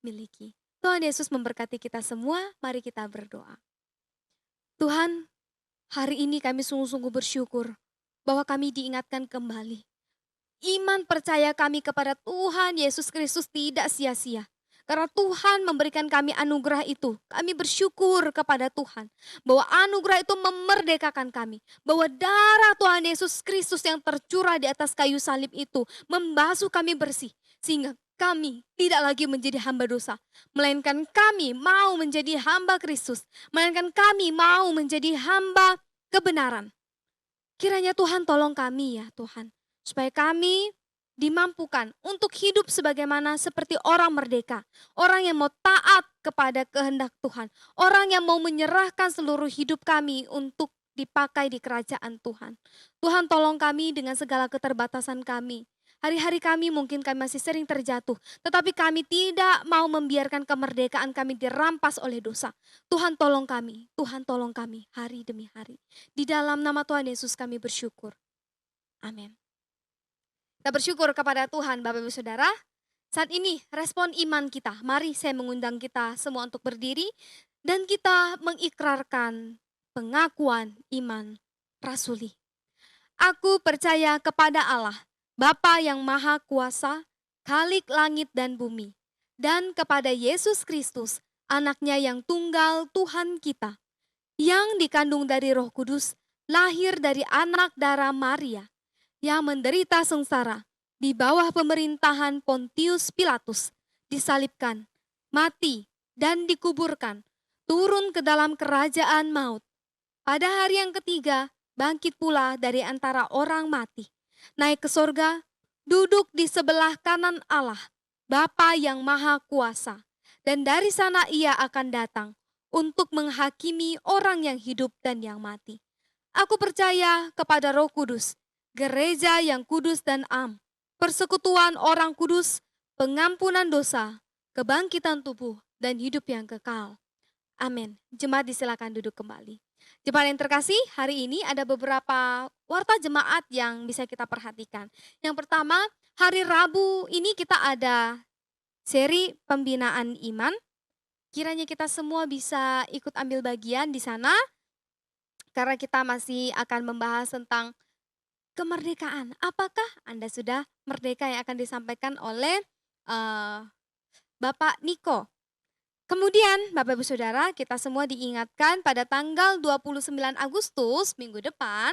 B: miliki. Tuhan Yesus memberkati kita semua, mari kita berdoa. Tuhan, hari ini kami sungguh-sungguh bersyukur bahwa kami diingatkan kembali. Iman percaya kami kepada Tuhan Yesus Kristus tidak sia-sia. Karena Tuhan memberikan kami anugerah itu. Kami bersyukur kepada Tuhan bahwa anugerah itu memerdekakan kami. Bahwa darah Tuhan Yesus Kristus yang tercurah di atas kayu salib itu membasuh kami bersih. Sehingga kami tidak lagi menjadi hamba dosa. Melainkan kami mau menjadi hamba Kristus. Melainkan kami mau menjadi hamba kebenaran. Kiranya Tuhan tolong kami ya Tuhan. Supaya kami dimampukan untuk hidup sebagaimana seperti orang merdeka. Orang yang mau taat kepada kehendak Tuhan. Orang yang mau menyerahkan seluruh hidup kami untuk dipakai di kerajaan Tuhan. Tuhan tolong kami dengan segala keterbatasan kami. Hari-hari kami mungkin kami masih sering terjatuh. Tetapi kami tidak mau membiarkan kemerdekaan kami dirampas oleh dosa. Tuhan tolong kami hari demi hari. Di dalam nama Tuhan Yesus kami bersyukur. Amin. Kita bersyukur kepada Tuhan Bapak Ibu Saudara. Saat ini respon iman kita. Mari saya mengundang kita semua untuk berdiri. Dan kita mengikrarkan pengakuan iman rasuli. Aku percaya kepada Allah, Bapa yang Maha Kuasa, Khalik langit dan bumi. Dan kepada Yesus Kristus, anaknya yang tunggal Tuhan kita. Yang dikandung dari Roh Kudus, lahir dari anak darah Maria. Yang menderita sengsara di bawah pemerintahan Pontius Pilatus, disalibkan, mati, dan dikuburkan, turun ke dalam kerajaan maut. Pada hari yang ketiga, bangkit pula dari antara orang mati, naik ke sorga, duduk di sebelah kanan Allah, Bapa yang Maha Kuasa, dan dari sana ia akan datang untuk menghakimi orang yang hidup dan yang mati. Aku percaya kepada Roh Kudus, gereja yang kudus dan am, persekutuan orang kudus, pengampunan dosa, kebangkitan tubuh, dan hidup yang kekal. Amin. Jemaat disilakan duduk kembali. Jemaat yang terkasih, hari ini ada beberapa warta jemaat yang bisa kita perhatikan. Yang pertama, hari Rabu ini kita ada seri pembinaan iman. Kiranya kita semua bisa ikut ambil bagian di sana, karena kita masih akan membahas tentang kemerdekaan. Apakah Anda sudah merdeka yang akan disampaikan oleh Bapak Niko? Kemudian Bapak Ibu Saudara, kita semua diingatkan pada tanggal 29 Agustus minggu depan,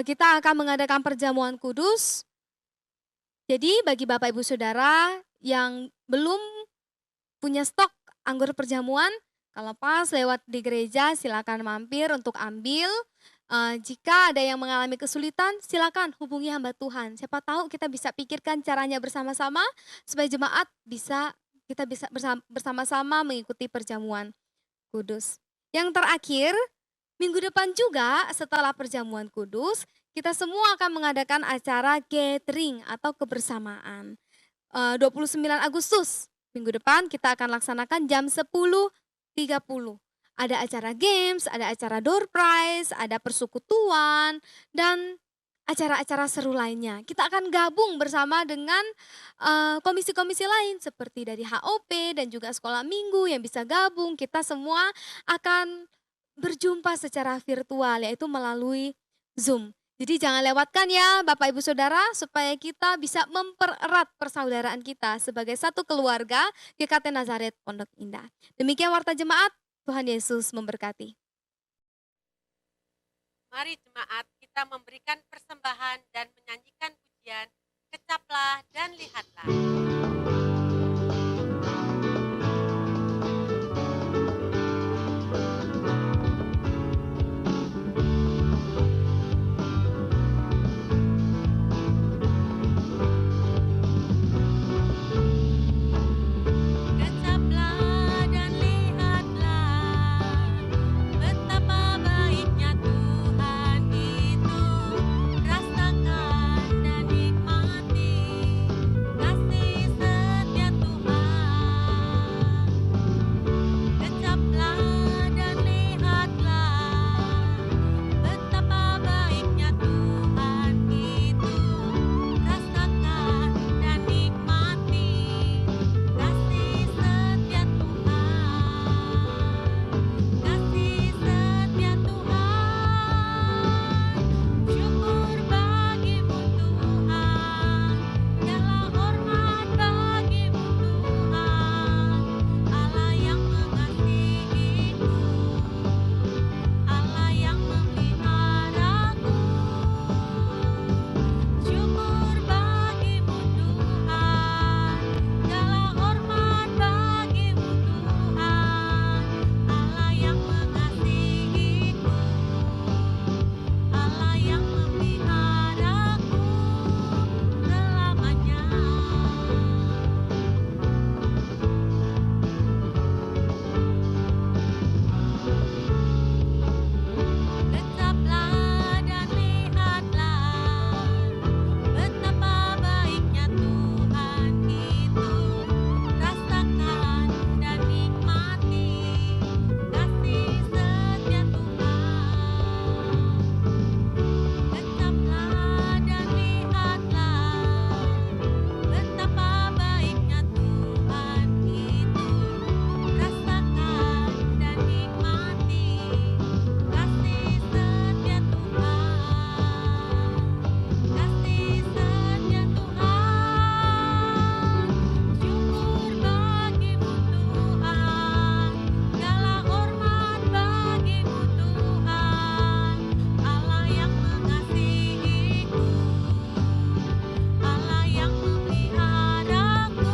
B: kita akan mengadakan perjamuan kudus. Jadi bagi Bapak Ibu Saudara yang belum punya stok anggur perjamuan, kalau pas lewat di gereja silakan mampir untuk ambil. Jika ada yang mengalami kesulitan, silakan hubungi hamba Tuhan. Siapa tahu kita bisa pikirkan caranya bersama-sama supaya jemaat kita bisa bersama-sama mengikuti perjamuan kudus. Yang terakhir, minggu depan juga setelah perjamuan kudus, kita semua akan mengadakan acara gathering atau kebersamaan. 29 Agustus, minggu depan kita akan laksanakan jam 10.30. Ada acara games, ada acara door prize, ada persekutuan, dan acara-acara seru lainnya. Kita akan gabung bersama dengan komisi-komisi lain seperti dari HOP dan juga sekolah minggu yang bisa gabung. Kita semua akan berjumpa secara virtual yaitu melalui Zoom. Jadi jangan lewatkan ya Bapak Ibu Saudara supaya kita bisa mempererat persaudaraan kita sebagai satu keluarga GKT Nazaret Pondok Indah. Demikian warta jemaat, Tuhan Yesus memberkati.
A: Mari jemaat kita memberikan persembahan dan menyanyikan pujian, kecaplah dan lihatlah. Kecaplah dan lihatlah betapa baiknya Tuhan itu. Rasakan dan nikmati kasih setia Tuhan. Kecaplah dan lihatlah betapa baiknya Tuhan itu. Rasakan dan nikmati kasih setia Tuhan. Kasih setia Tuhan. Syukur bagimu Tuhan. Segala hormat bagimu Tuhan. Allah yang mengasihiku. Allah yang memeliharaku. Syukur bagimu Tuhan. Segala hormat bagimu Tuhan. Allah yang mengasihiku. Allah yang memeliharaku selamanya. Kecaplah dan lihatlah betapa baiknya Tuhan itu. Rasakan dan nikmati kasih setia Tuhan. Kecaplah dan lihatlah betapa baiknya Tuhan itu. Rasakan dan nikmati kasih setia Tuhan. Kasih setia Tuhan. Syukur bagimu Tuhan. Segala hormat bagimu Tuhan. Allah yang mengasihiku. Allah yang memeliharaku.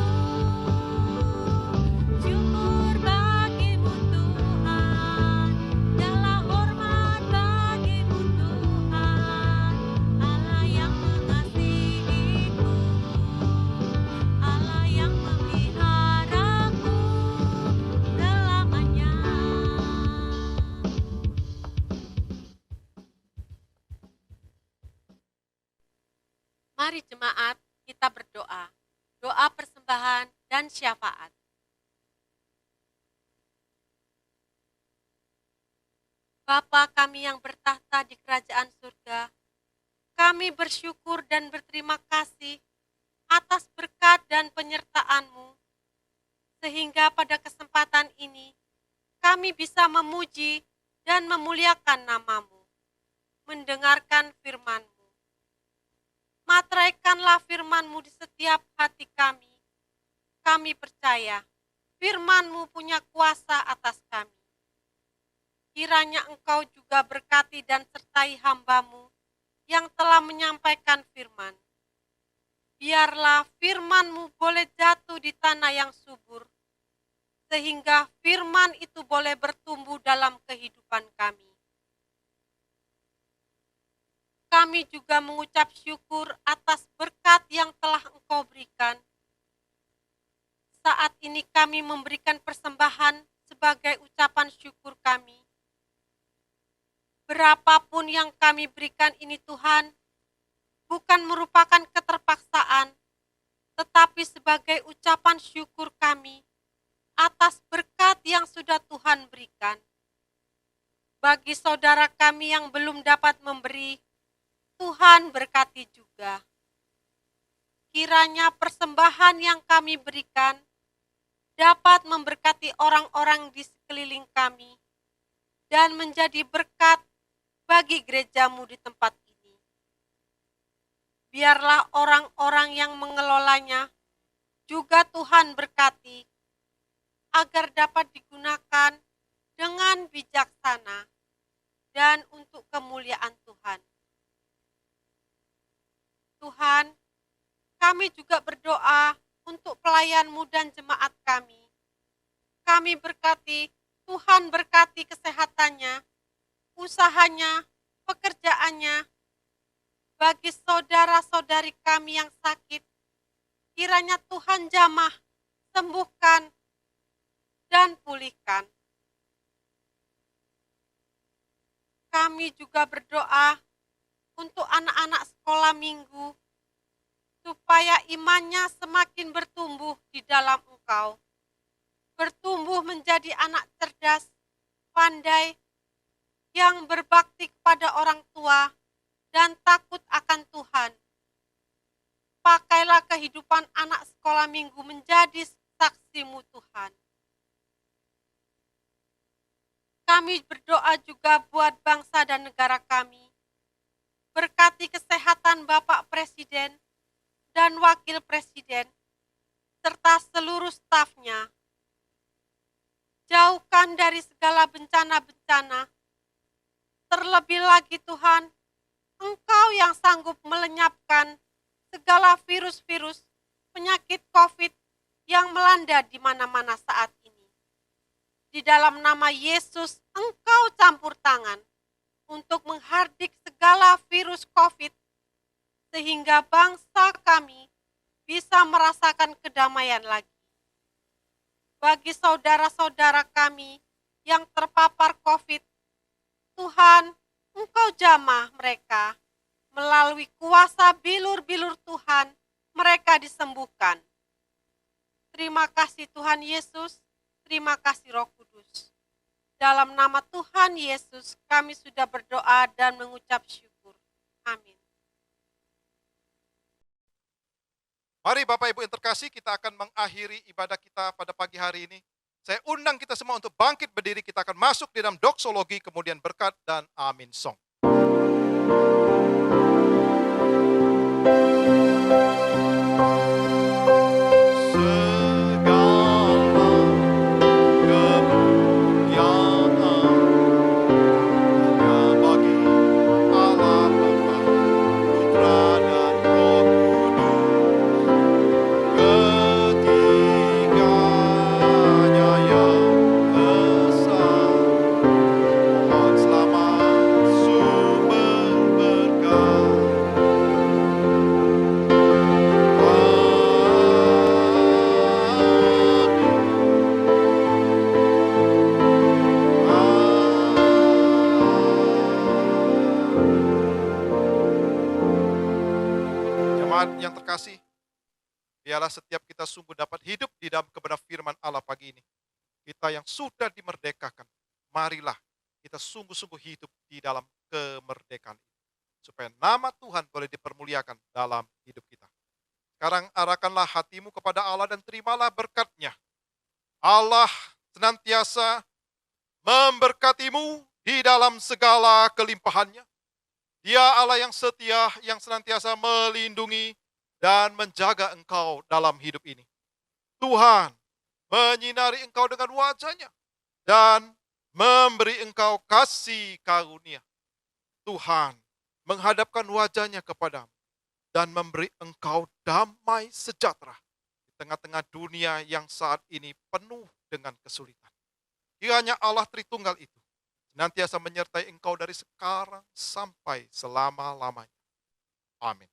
A: Syukur bagimu Tuhan. Segala hormat bagimu Tuhan. Allah yang mengasihiku. Allah yang memeliharaku selamanya. Mari jemaat kita berdoa, doa persembahan dan syafaat. Bapa kami yang bertahta di kerajaan surga, kami bersyukur dan berterima kasih atas berkat dan penyertaan-Mu, sehingga pada kesempatan ini kami bisa memuji dan memuliakan nama-Mu, mendengarkan firman-Mu. Materaikanlah firman-Mu di setiap hati kami. Kami percaya firman-Mu punya kuasa atas kami. Kiranya Engkau juga berkati dan sertai hamba-Mu yang telah menyampaikan firman. Biarlah firman-Mu boleh jatuh di tanah yang subur, sehingga firman itu boleh bertumbuh dalam kehidupan kami. Kami juga mengucap syukur atas berkat yang telah Engkau berikan. Saat ini kami memberikan persembahan sebagai ucapan syukur kami. Berapapun yang kami berikan ini Tuhan, bukan merupakan keterpaksaan, tetapi sebagai ucapan syukur kami atas berkat yang sudah Tuhan berikan. Bagi saudara kami yang belum dapat memberi, Tuhan berkati juga. Kiranya persembahan yang kami berikan dapat memberkati orang-orang di sekeliling kami dan menjadi berkat bagi gereja-Mu di tempat ini. Biarlah orang-orang yang mengelolanya juga Tuhan berkati, agar dapat digunakan dengan bijaksana dan untuk kemuliaan Tuhan. Tuhan, kami juga berdoa untuk pelayan-Mu dan jemaat kami. Kami berkati, Tuhan berkati kesehatannya, usahanya, pekerjaannya. Bagi saudara-saudari kami yang sakit, kiranya Tuhan jamah, sembuhkan, dan pulihkan. Kami juga berdoa untuk anak-anak sekolah minggu, supaya imannya semakin bertumbuh di dalam Engkau. Bertumbuh menjadi anak cerdas, pandai, yang berbakti kepada orang tua, dan takut akan Tuhan. Pakailah kehidupan anak sekolah minggu menjadi saksi-Mu Tuhan. Kami berdoa juga buat bangsa dan negara kami. Berkati kesehatan Bapak Presiden dan Wakil Presiden, serta seluruh stafnya. Jauhkan dari segala bencana-bencana. Terlebih lagi Tuhan, Engkau yang sanggup melenyapkan segala virus-virus, penyakit COVID yang melanda di mana-mana saat ini. Di dalam nama Yesus, Engkau campur tangan untuk menghardik segala virus COVID, sehingga bangsa kami bisa merasakan kedamaian lagi. Bagi saudara-saudara kami yang terpapar COVID, Tuhan, Engkau jamah mereka. Melalui kuasa bilur-bilur Tuhan, mereka disembuhkan. Terima kasih Tuhan Yesus, terima kasih Roh Kudus. Dalam nama Tuhan Yesus, kami sudah berdoa dan mengucap syukur. Amin.
C: Mari Bapak Ibu yang terkasih, kita akan mengakhiri ibadah kita pada pagi hari ini. Saya undang kita semua untuk bangkit berdiri, kita akan masuk di dalam doksologi, kemudian berkat dan amin song. Yang terkasih, biarlah setiap kita sungguh dapat hidup di dalam kebenaran firman Allah pagi ini. Kita yang sudah dimerdekakan, marilah kita sungguh-sungguh hidup di dalam kemerdekaan ini, supaya nama Tuhan boleh dipermuliakan dalam hidup kita. Sekarang arahkanlah hatimu kepada Allah dan terimalah berkat-Nya. Allah senantiasa memberkatimu di dalam segala kelimpahannya. Dia Allah yang setia, yang senantiasa melindungi dan menjaga engkau dalam hidup ini. Tuhan menyinari engkau dengan wajah-Nya, dan memberi engkau kasih karunia. Tuhan menghadapkan wajah-Nya kepadamu dan memberi engkau damai sejahtera di tengah-tengah dunia yang saat ini penuh dengan kesulitan. Kiranya Allah Tritunggal itu senantiasa menyertai engkau dari sekarang sampai selama-lamanya. Amin.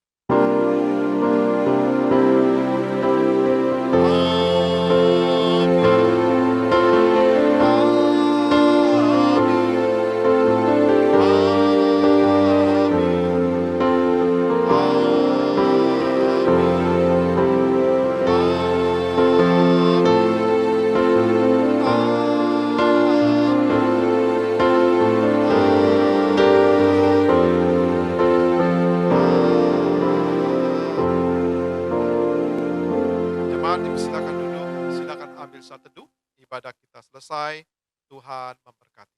C: Jemaat silakan duduk, silakan ambil saat teduh. Ibadah kita selesai. Tuhan memberkati.